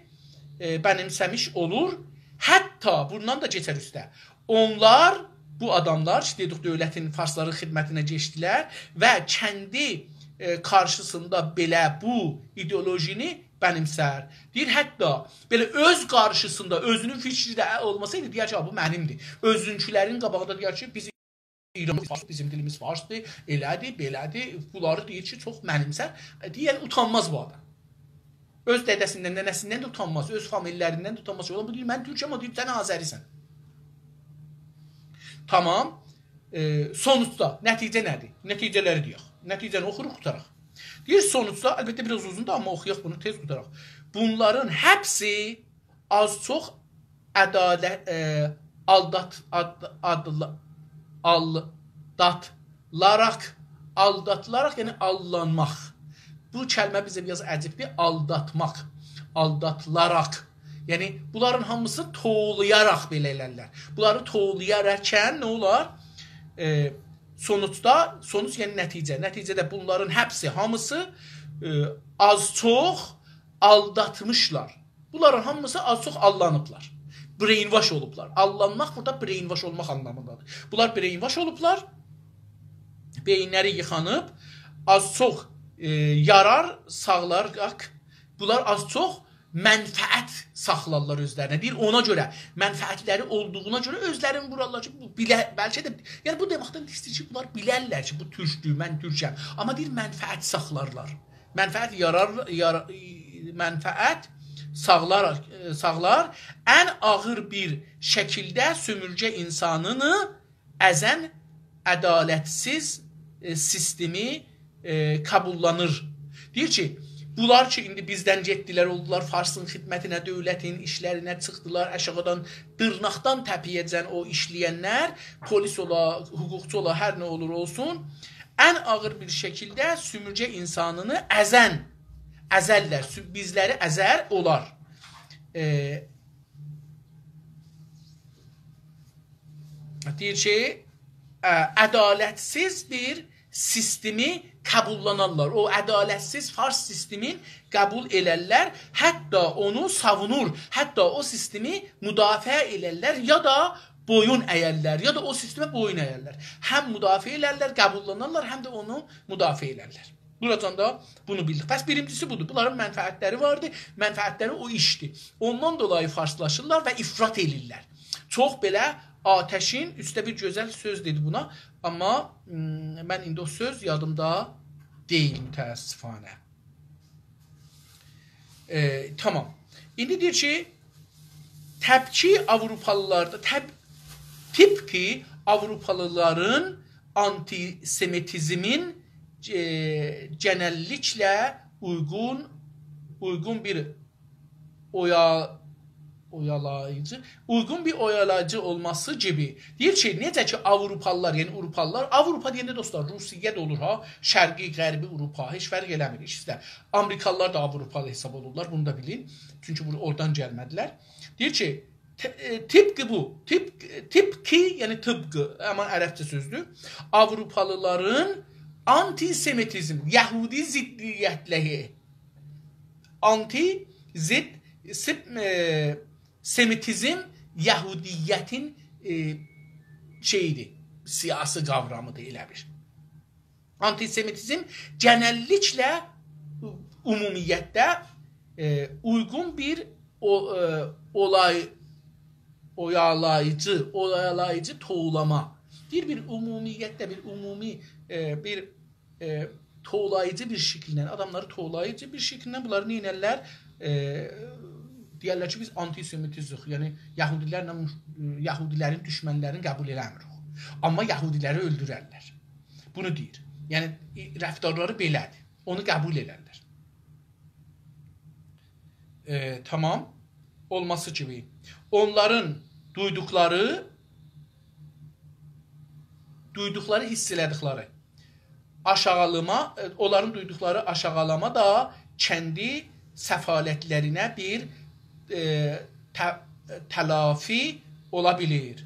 bənimsəmiş olur. Hətta bundan da keçər üstə. Onlar, bu adamlar, dedik, dövlətin farsların xidmətinə geçdilər və kəndi qarşısında belə bu ideolojini bənimsər. Deyir, hətta belə öz qarşısında özünün fikri də olmasaydı, deyər ki, bu mənimdir. Özünkülərin qabağında deyər ki, bizim dilimiz farsdır, elədir, belədir. Bunları deyir ki, çox mənimsər. Deyir, utanmaz bu adam. Öz dədəsindən, nənəsindən də utanmaz, öz famililərindən də utanmaz. Bu deyir, mən Türkəm, o deyir, sən Azərisən. Tamam. Sonuçda nəticə nədir? Nəticələri deyək. Nəticəni oxuruq, qutaraq. Deyir, sonuçda, əlbəttə biraz uzundur, amma oxuyaq bunu, tez qutaraq. bunların hepsi az çox ədalət aldatılaraq, yəni aldanmaq. Bu kəlmə bizə biraz əcibdir. Aldatmaq, aldatılaraq. Yəni bunların hamısı toğlayaraq belə elərlər. Bunları toğlayarkən nə olar? Sonuç yəni nəticə. Nəticədə bunların hepsi, hamısı az çox aldatmışlar. Bunların hamısı az çox aldanıblar. Brainwash olublar. Aldanmaq burada brainwash olmaq anlamındadır. Bunlar brainwash olublar. Beyinləri yıxanıb, az çox yarar sağlaraq, bunlar az çox mənfəət saxlarlar özlərinə. Deyir, ona görə, mənfəətləri olduğuna görə özlərini vurarlar ki, bəlkə də, yəni bu deməkdən istəyir ki, bunlar bilərlər ki, bu türkdür, mən türkəm. Amma deyir, mənfəət saxlarlar. Mənfəət sağlar, ən ağır bir şəkildə sömürgə insanını əzən ədalətsiz sistemi kabullanır. Deyir ki, bunlar ki, indi bizdən getdilər, oldular Farsın xidmətinə, dövlətin işlərinə çıxdılar, aşağıdan, dırnaqdan təpiyəcən o işləyənlər, polis ola, hüquqçu ola, hər nə olur olsun, ən ağır bir şəkildə sömürgə insanını əzərlər, bizləri əzər olar. Deyir ki, ədalətsiz bir sistemi kabullanarlar. O ədalətsiz Fars sistemin qəbul elərlər, hətta onu savunur, hətta o sistemi müdafiə elərlər, ya da boyun əyərlər, ya da o sistemə boyun əyərlər. Həm müdafiə elərlər, qəbullanarlar, həm də onu müdafiə elərlər. Buradan da bunu bildik. Bəs birincisi budur. Bunların mənfəətləri vardı. Mənfəətləri o işdir. Ondan dolayı farslaşırlar və ifrat edirlər. Çox belə ateşin, üstə bir gözəl söz dedi buna. Amma mən indi o söz yadımda deyil mütəəssifanə. Tamam. İndi deyir ki, təbki Avrupalılarda, tipki Avrupalıların antisemitizmin genelliklə uygun bir oyalayıcı olması gibi. Deyir ki, necə ki Avrupalılar, yəni Avrupalılar, Avrupa deyəndə dostlar, Rusiya da olur ha, Şərqi, Qərbi Avrupa, heç fərq eləmir ikisi. Amerikalılar da Avrupalı hesab olurlar, bunu da bilin. Çünki oradan gəlmədilər. Deyir ki, tipki bu, tipki, yəni tıpkı, aman ərəbcə sözdür, Avrupalıların antisemitizm, Yahudi ziddiyyətləri, semitizm Yahudiyyətin şeyidir, siyasi qavramıdır, elə bir. Antisemitizm genelliklə ümumiyyətdə uygun bir oyalayıcı toğlama. Bir ümumiyyətdə bir ümumi bir toğlayıcı bir şəkillə, adamları toğlayıcı bir şəkillə bunları neynərlər? Deyərlər ki, biz antisemitizik, yəni Yahudilərin düşmənlərini qəbul eləmirik. Amma Yahudiləri öldürərlər. Bunu deyir. Yəni, rəftarları belədir. Onu qəbul elərlər. Tamam. Olması kimi. Onların duyduqları, hiss elədikləri aşağılama, onların duyduqları aşağılama da kəndi səfalətlərinə bir telafi ola bilir.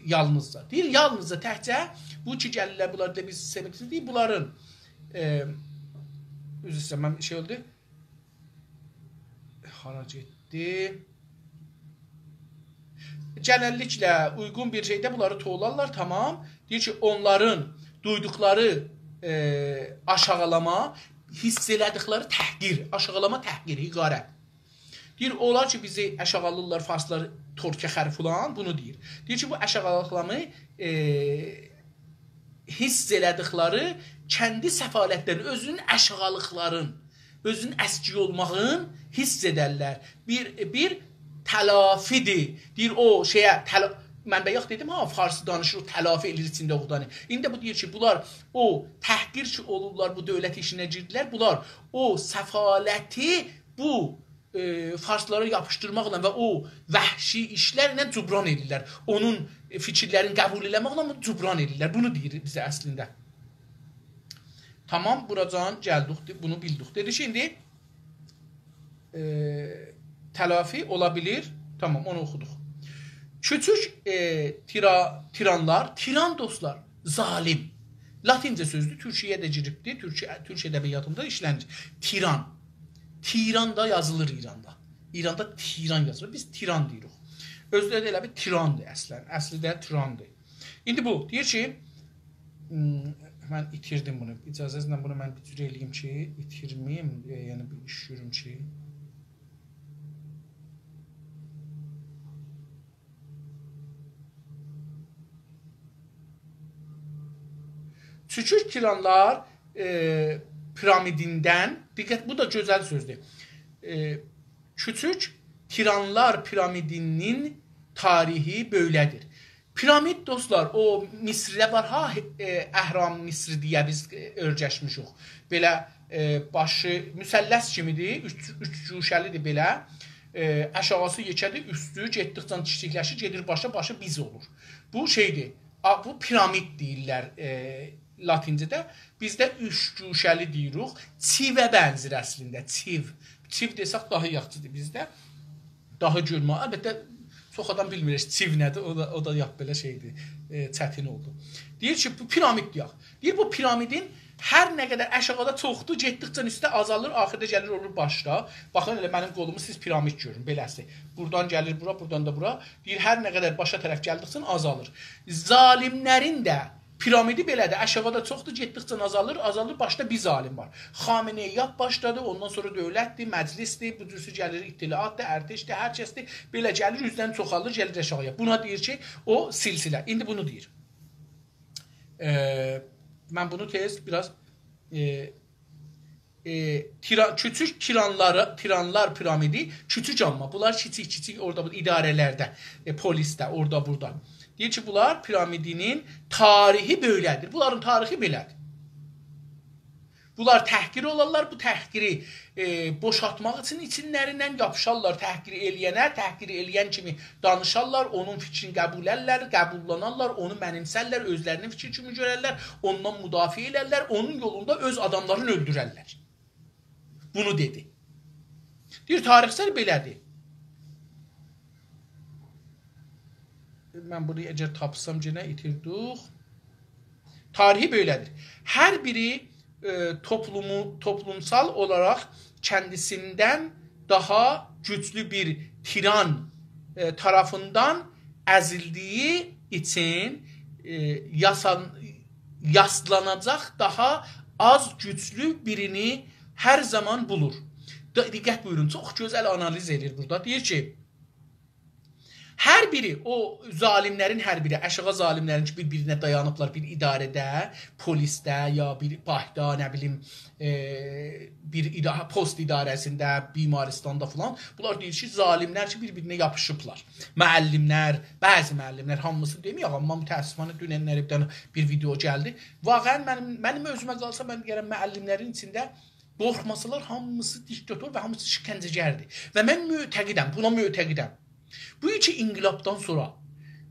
Yalnızca. Deyir, yalnızca təhcə bu ki, gəlirlər, bunlar da biz semitizm deyil, bunların üzr istəyirəm, şey oldu, xarac etdi. Genelliklə uygun bir şeydə bunları toğlarlar, tamam. Deyir ki, onların duyduqları aşağılama, hiss elədikləri təhqir, aşağılama, təhqir, hiqarət. Deyir, onlar ki, bizi aşağılırlar, farslar, Türkiyə xəri falan, bunu deyir. Deyir ki, bu aşağılıqlamı hiss elədikləri kəndi səfalətlərin, özünün aşağılıqların, özünün əski olmağın hiss edərlər. Bir telafidir. Deyir, o şeyə, mən bayaq dedim, Farsı danışır, o telafi elir içində oxudanı. İndi bu deyir ki, bunlar o təhqir ki olurlar, bu dövlət işinə girdilər, bunlar o səfaləti bu farslara yapışdırmaqla və o vəhşi işlərlə cubran edirlər. Onun fikirlərini qəbul eləməklə cubran edirlər. Bunu deyir bizə əslində. Tamam, buracan gəldik, bunu bildik. Dedi ki, indi telafi olabilir. Tamam, onu oxuduq. Küçük tiranlar, tiran dostlar, zalim. Latincə sözdür, Türkiyəyə də giribdir, Türk ədəbiyyatında işlənir. Tiran. Tiran da yazılır İranda. İranda tiran yazılır, biz tiran deyirik. Özdə də elə bir tirandır əslən, əsli də tirandır. İndi bu, deyir ki, mən itirdim bunu, icazənizlə bunu mən bir cür eləyim ki, itirməyim, yəni bir iş görüm ki, Küçük tiranlar piramidindən, diqqət, bu da gözəl sözdür. Küçük tiranlar piramidinin tarihi böylədir. Piramid dostlar, o Misrdə var, Əhram Misri deyə biz örgəşmişik. Belə başı müsəlləs kimidir, üç cuşəlidir belə. Aşağısı yekədir, üstü getdikcə kiçikləşir, gedir başa, başı biz olur. Bu şeydir, bu piramid deyirlər Latincədə. Bizdə üç cuşəli deyirik. Çivə bənzir əslində, civ. Civ desək daha yaxşıdır bizdə. Daha görmə. Əlbəttə, çox adam bilmir, civ nədir, o da yap belə şeydir, çətin oldu. Deyir ki, bu piramid deyək. Deyir, bu piramidin hər nə qədər aşağıda çoxdur, getdikcə üstə azalır, axırda gəlir olur başda. Baxın, elə mənim qolumu siz piramid görün, beləsi. Buradan gəlir bura, buradan da bura. Deyir, hər nə qədər başa tərəf gəldikcə azalır. Zalimlərin də piramidi belədir, aşağıda çoxdur, getdikcə azalır, azalır, başda bir zalim var. Xameneyyat başladı, ondan sonra dövlətdir, məclisdir, bu cürsü gəlir, ittilaatdır, ərteşdir, hər kəsdir, belə gəlir, üzdən çoxalır, gəlir aşağıya. Buna deyir ki, o silsilə. İndi bunu deyir. Mən bunu tez biraz küçük tiranlar piramidi, küçük amma, bunlar kiçik orada idarələrdə, polisdə, orada, burada. Deyir ki, bunlar piramidinin tarihi böylədir. Bunların tarihi belədir. Bunlar təhqir olarlar, bu təhqiri boşaltmaq üçün içinlərindən yapışarlar, təhqiri eləyənə, təhqiri eləyən kimi danışarlar, onun fikrini qəbullərlər, qəbullanarlar, onu mənimsərlər, özlərinin fikir kimi görərlər, ondan müdafiə elərlər, onun yolunda öz adamlarını öldürərlər. Bunu dedi. Deyir, tarixsel belədir. Mən bunu əgər tapsam yenə itirdik. Tarihi böylədir. Hər biri toplumsal olaraq kəndisindən daha güclü bir tiran tarafından əzildiyi üçün yaslanacaq daha az güclü birini hər zaman bulur. Diqqət buyurun, çox gözəl analiz edir burada. Deyir ki, hər biri, o zalimlərin hər biri, aşağı zalimlərin ki, bir-birinə dayanıblar bir idarədə, polisdə, ya bir bahda, nə bilim, bir post idarəsində, bimaristanda filan. Bunlar deyir ki, zalimlər ki, bir-birinə yapışıblar. Müəllimlər, bəzi müəllimlər, hamısı deməyək, amma mütəəssifانه dünənlərdən bir video gəldi. Vaqən mənim özümə qalsa, mən deyərəm, müəllimlərin içində qorxmasalar, hamısı diktator və hamısı şikəncəgərdir. Və mən mütəqidəm, buna mütəqidəm. Bu iki inqilabdan sonra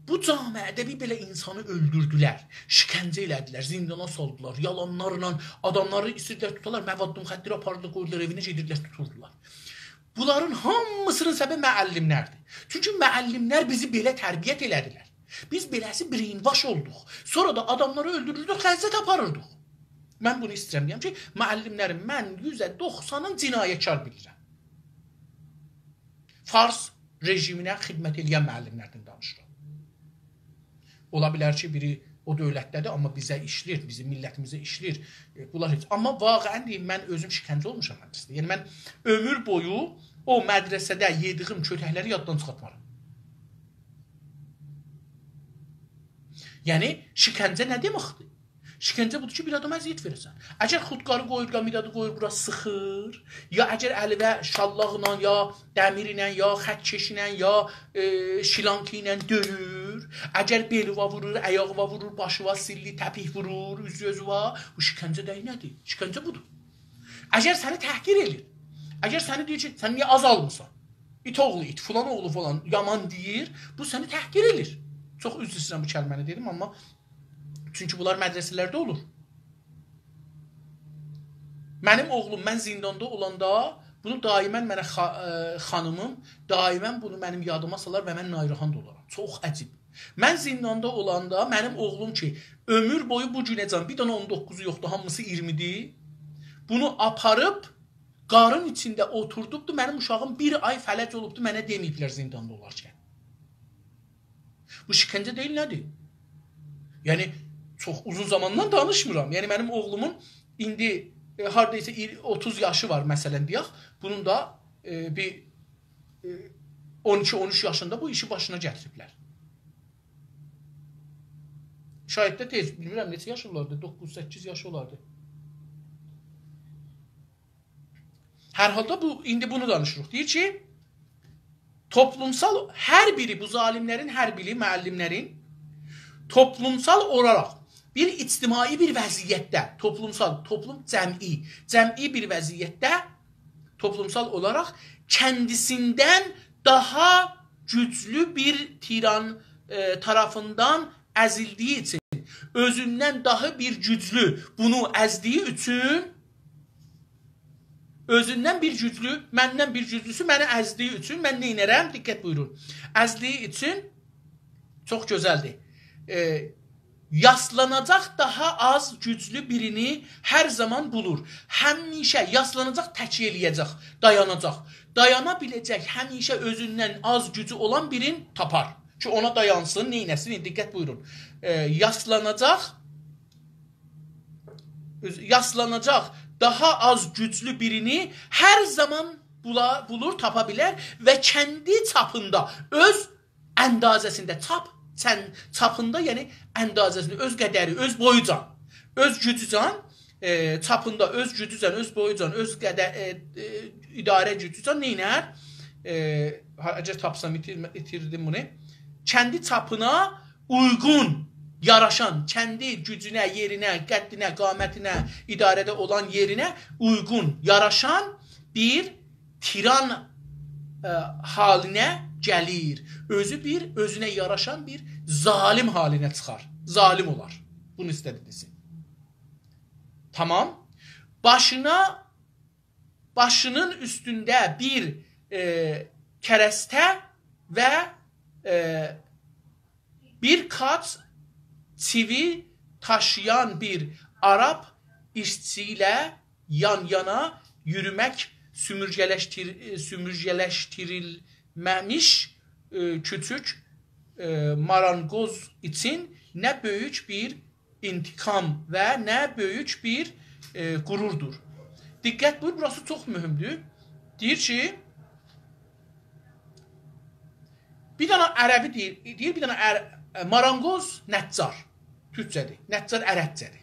bu camiədə bir belə insanı öldürdülər, şikəncə elədilər, zindana saldılar, yalanlarla adamları istədilər tutarlar, məvadlı müxəddir apardılar, qoydular evinə, gedirlər, tuturdular. Bunların hamısının səbəbi müəllimlərdir. Çünki müəllimlər bizi belə tərbiyyət elədilər. Biz beləsi brainwash olduq. Sonra da adamları öldürürdük, ləzzət aparırdıq. Mən bunu istəyirəm, deyəm ki, müəllimlərin mən 190-ın cinayətkar bilirəm. Fars rejiminə xidmət edən müəllimlərdən danışıram. Ola bilər ki, biri o dövlətdədir, amma bizə işlir, bizim millətimizə işlir. Bunlar heç. Amma vaqəən deyim, mən özüm şikəncə olmuşam mədrəsədə. Yəni, mən ömür boyu o mədrəsədə yediyim kötəkləri yaddan çıxartmaram. Yəni, şikəncə nə deməkdir? Şikəncə budur ki, bir adama əziyyət verəsən. Əgər xudqarı qoyur, ya midadı qoyur, bura sıxır, ya əgər əlidə şallaqla, ya dəmir ilə, ya xətkeş ilə, ya şilanki ilə döyür, əgər beliva vurur, əyağıva vurur, başıva silli, təpih vurur, üzü-özüva, bu şikəncə dəyi nədir? Şikəncə budur. Əgər səni təhqir edir, Əgər səni deyir ki, sən niyə az almısan? İt oğlu it, filan oğlu falan yaman deyir, bu səni təhqir edir. Çox üzr istəyirəm bu kəlməni dedim, amma çünki bunlar mədrəsələrdə olur. Mənim oğlum, mən zindanda olanda bunu daimən mənə xanımım, daimən bunu mənim yadıma salar və mən narahat olaram. Çox əcib. Mən zindanda olanda mənim oğlum ki, ömür boyu bu günəcən bir dənə 19'u yoxdur, hamısı 20'dir. Bunu aparıb qarın içində oturdubdu, mənim uşağım bir ay fələc olubdu, mənə deməyiblər zindanda olarkən. Bu şikəncə deyil, nədir? Yəni, çox uzun zamandan danışmıram. Yəni, mənim oğlumun indi haradaysa 30 yaşı var, məsələn, deyək. Bunun da bir 12-13 yaşında bu işi başına gətiriblər. Şayət də tez, bilmirəm, neçə yaşı olardı? 9-8 yaşı olardı. Hər halda indi bunu danışırıq. Deyir ki, toplumsal hər biri, bu zalimlərin hər biri, müəllimlərin toplumsal olaraq bir ictimai bir vəziyyətdə, toplum cəm'i bir vəziyyətdə toplumsal olaraq kəndisindən daha güclü bir tiran tarafından əzildiyi üçün, özündən daha bir güclü bunu əzdiyi üçün, özündən bir güclü, məndən bir güclüsü məni əzdiyi üçün, mən neynərəm? Diqqət buyurun. Əzdiyi üçün, çox gözəldir. Yaslanacaq daha az güclü birini hər zaman bulur. Həmişə yaslanacaq, təkyə eləyəcək, dayanacaq. Dayana biləcək, həmişə özündən az gücü olan birini tapar. Ki ona dayansın, neynəsin? Diqqət buyurun. Yaslanacaq daha az güclü birini hər zaman bulur, tapa bilər və kəndi çapında, öz əndazəsində, çapında, yəni əndazəsində, öz qədəri, öz boyucan, öz gücücan, çapında, öz gücücan, öz boyucan, öz idarə gücücan neynər? Əgər tapsam, itirdim bunu. Kəndi çapına uyğun, yaraşan, kəndi gücünə, yerinə, qəddinə, qamətinə, idarədə olan yerinə uyğun, yaraşan bir tiran halinə gəlir. Özünə yaraşan bir zalim halinə çıxar. Zalim olar. Bunu istədiniz. Tamam. Başının üstündə bir kərəstə və bir kat çivi taşıyan bir Arap işçi ilə yan-yana yürümək sümürgələşdirilməmiş küçük marangoz için nə böyük bir intikam və nə böyük bir qururdur. Diqqət buyur, burası çox mühümdür. Deyir ki, bir dənə ərəbi deyir, bir dənə marangoz nəccar, türkçədir. Nəccar ərəbcədir.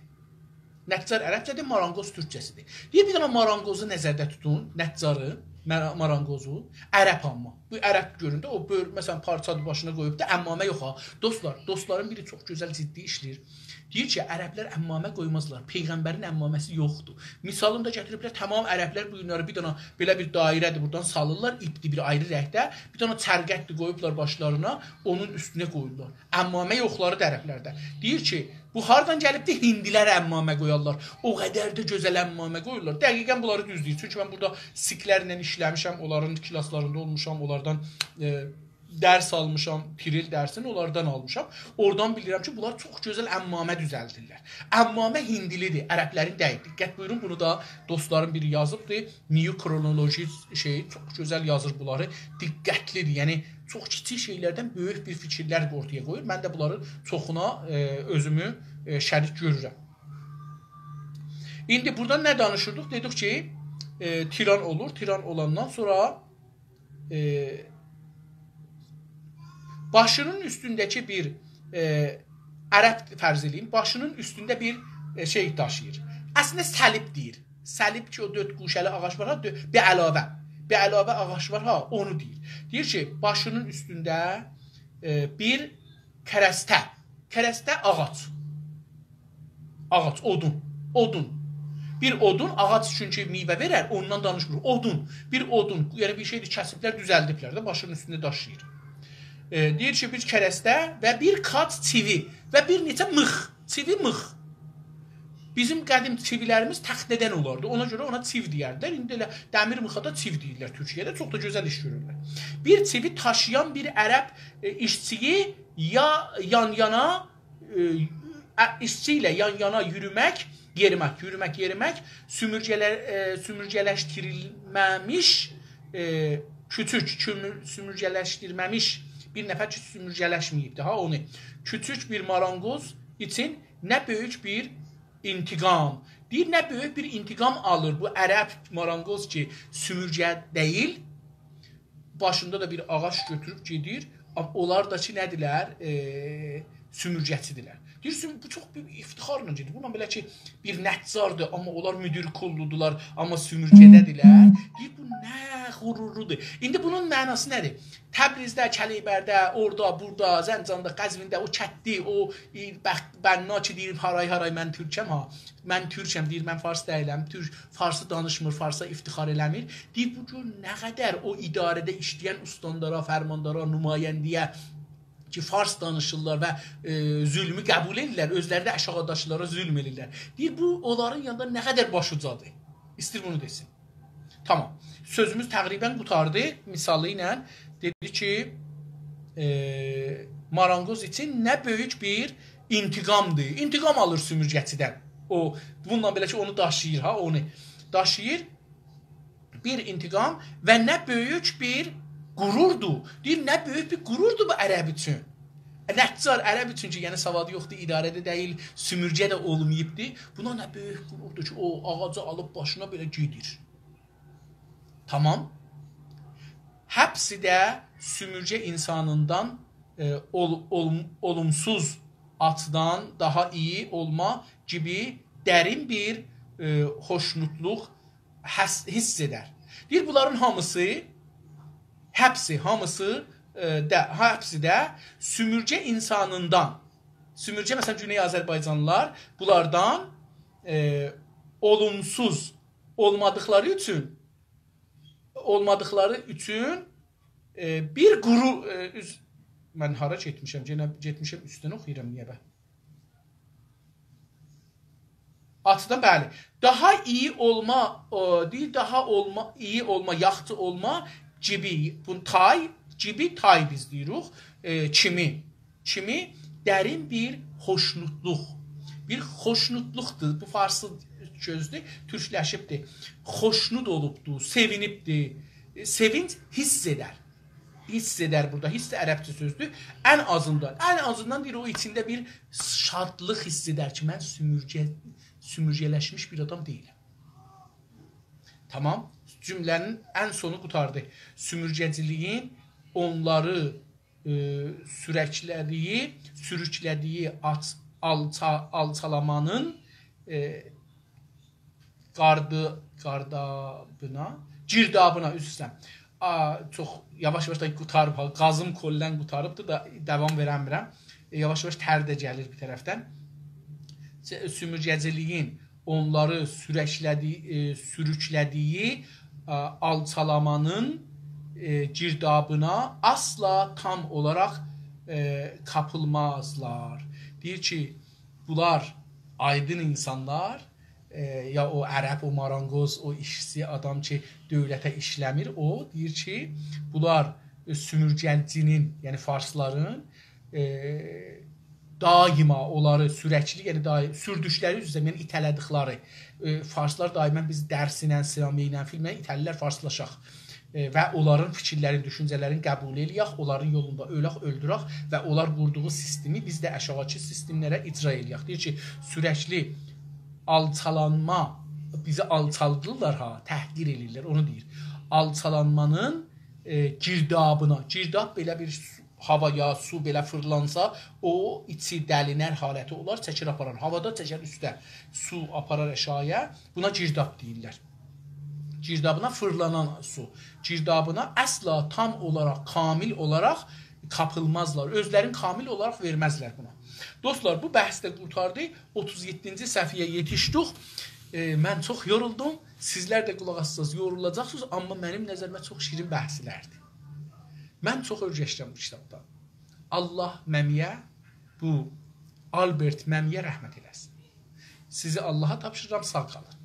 Nəccar ərəbcədir, marangoz türkçəsidir. Deyir, bir dənə marangozu nəzərdə tutun, nəccarı, marangozu, ərəb amma. Bu ərəb göründə, o məsələn parçadır başına qoyub da, əmmamə yox ha. Dostların biri çox gözəl ciddi işləyir. Deyir ki, ərəblər əmmamə qoymazlar. Peyğəmbərin əmmaməsi yoxdur. Misalını da gətiriblər, tamam ərəblər bu günləri bir dənə belə bir dairədir, buradan salırlar, ipdir bir ayrı rəhdə, bir dənə çərqətdir qoyublar başlarına, onun üstünə qoyurlar. Əmmamə yoxları da ərəblərdə. Deyir ki, bu hardan gəlibdir? Hindilər əmmamə qoyarlar. O qədər də gözəl əmmamə qoyurlar. Dəqiqən bunları düzdür. Çünki mən burada siklərlə işləmişəm, onların kilaslarında olmuşam, onlardan dərs almışam, piril dərsini onlardan almışam. Oradan bilirəm ki, bunlar çox gözəl əmmamə düzəldirlər. Əmmamə hindilidir, ərəblərin deyil. Diqqət buyurun, bunu da dostların biri yazıbdır. New Chronology çox gözəl yazır bunları. Diqqətlidir, yəni çox kiçik şeylərdən böyük bir fikirlər ortaya qoyur. Mən də bunların çoxuna özümü şərik görürəm. İndi burada nə danışırdıq? Dedik ki, tiran olur. Tiran olandan sonra başının üstündəki bir ərəb fərz edeyim, başının üstündə bir şey daşıyır. Əslində səlib deyir. Səlib ki, o 4 quşəli ağac var ha, bir əlavə ağac var ha, onu deyir. Deyir ki, başının üstündə bir kərəstə ağac, odun. Bir odun ağac üçün ki meyvə verər, ondan danışmır. Odun, bir odun, yəni bir şeydir kəsiblər, düzəldiblər də, başının üstündə daşıyır. Deyir ki, bir kərəstə və bir kat çivi və bir neçə mıx, çivi mıx. Bizim qədim çivilərimiz təxtədən olardı. Ona görə ona çiv deyərlər. İndi elə dəmir mıxa da çiv deyirlər Türkiyədə. Çox da gözəl iş görürlər. Bir çivi taşıyan bir ərəb işçiyi ya yan-yana işçi ilə yan-yana yürümək, yerimək, sümürgələşdirilməmiş küçük, sümürgələşdirməmiş bir nəfər ki, sümürgələşməyibdi. Ha, onu. Küçük bir marangoz üçün nə böyük bir intiqam. Deyir, nə böyük bir intiqam alır bu ərəb marangoz ki, sümürgə deyil. Başında da bir ağac götürüb gedir. Onlar da ki, nədirlər? Sümürgəçidirlər. Deyir, bu çox bir iftixarla gedir. Bununla belə ki, bir nəccardır, amma onlar müdir kulludular, amma sümürgədədirlər. Deyir, bu nə xururudur. İndi bunun mənası nədir? Təbrizdə, Kəlibərdə, orada, burada, Zəncanda, Qəzvində, o kətdi, o bənna ki, deyir, haray, mən türkəm, ha. Mən türkəm, deyir, mən fars deyiləm. Farsı danışmır, farsa iftixar eləmir. Deyir, bu cür nə qədər o idarədə işləyən ustandara, fərmandara, nümayəndiyə ki, fars danışırlar və zülmü qəbul edirlər, özləri də əşağadaşlara zülm edirlər. Deyir, bu, onların yanında nə qədər başucadır? İstir bunu desin. Tamam. Sözümüz təqribən qutardı. Misalı ilə dedi ki, marangoz üçün nə böyük bir intiqamdır. İntiqam alır sümürgəçidən. O, bununla belə ki, onu daşıyır, ha, onu daşıyır. Bir intiqam və nə böyük bir qururdur. Deyir, nə böyük bir qururdur bu ərəb üçün. Nəccar ərəb üçün ki, yəni savadı yoxdur, idarədə deyil, sümürgə də olmayıbdır. Buna nə böyük qururdur ki, o ağacı alıb başına belə gedir. Tamam. Hepsi də sümürgə insanından olumsuz atdan daha iyi olma gibi dərin bir hoşnutluq hiss edər. Deyir, bunların hamısı hepsi də sümürgə insanından, sümürgə məsələn Güney Azərbaycanlılar bunlardan olumsuz olmadıkları üçün bir quru mən hara getmişəm, getmişəm üstdən oxuyuram niyə bə? Atıdan bəli. Daha iyi olma, deyil, iyi olma, yaxşı olma gibi, bu tay, gibi tay biz deyirik, kimi dərin bir hoşnutluq. Bir hoşnutluqdur. Bu farsı sözdür, türkləşibdir. Hoşnut olubdur, sevinibdir. Sevinç hiss edər. Hiss edər burada. Hiss ərəbcə sözdür. Ən azından deyir, o içində bir şadlıq hiss edər ki, mən sümürgələşmiş bir adam deyiləm. Tamam. Cümlənin ən sonu qutardı. Sümürgəciliyin onları sürüklədiyi alçalamanın girdabına, üzrə. Çox yavaş-yavaş da qutarıb, qazım koldən qutarıbdır da davam verəmirəm. Yavaş-yavaş tər də gəlir bir tərəfdən. Sümürgəciliyin onları sürüklədiyi alçalamanın girdabına asla tam olaraq kapılmazlar. Deyir ki, bunlar aydın insanlar, ya o ərəb, o marangoz, o işçi adam ki, dövlətə işləmir, o deyir ki, bunlar sümürgəncinin, yəni farsların daima onları sürəkli, yəni sürdükləri üzrə, yəni itələdikləri. Farslar daimən biz dərsinə, sinamə ilə, filmlə itəlilər, farslaşaq. Və onların fikirlərin, düşüncələrin qəbul eləyək, onların yolunda ölək, öldürək və onlar qurduğu sistemi biz də əşağıdakı sistemlərə icra eləyək. Deyir ki, sürəkli alçalanma, bizi alçaldırlar, təhqir eləyirlər, onu deyir. Alçalanmanın girdabına, girdab belə bir havaya, su belə fırlansa, o içi dəlinər haləti olar, çəkir aparar. Havada çəkər üstə, su aparar əşaya, buna girdab deyirlər. Girdabına fırlanan su. Girdabına əsla tam olaraq, kamil olaraq kapılmazlar. Özlərin kamil olaraq verməzlər buna. Dostlar, bu bəhsdə qurtardı. 37-ci səhifəyə yetişdik. mən çox yoruldum. Sizlər də qulaq assınız, yorulacaqsınız, amma mənim nəzərimə çox şirin bəhslərdir. Mən çox öyrəşirəm bu kitabdan. Allah Məmiyə, bu Albert Məmiyə rəhmət eləsin. Sizi Allaha tapşırıram, sağ qalın.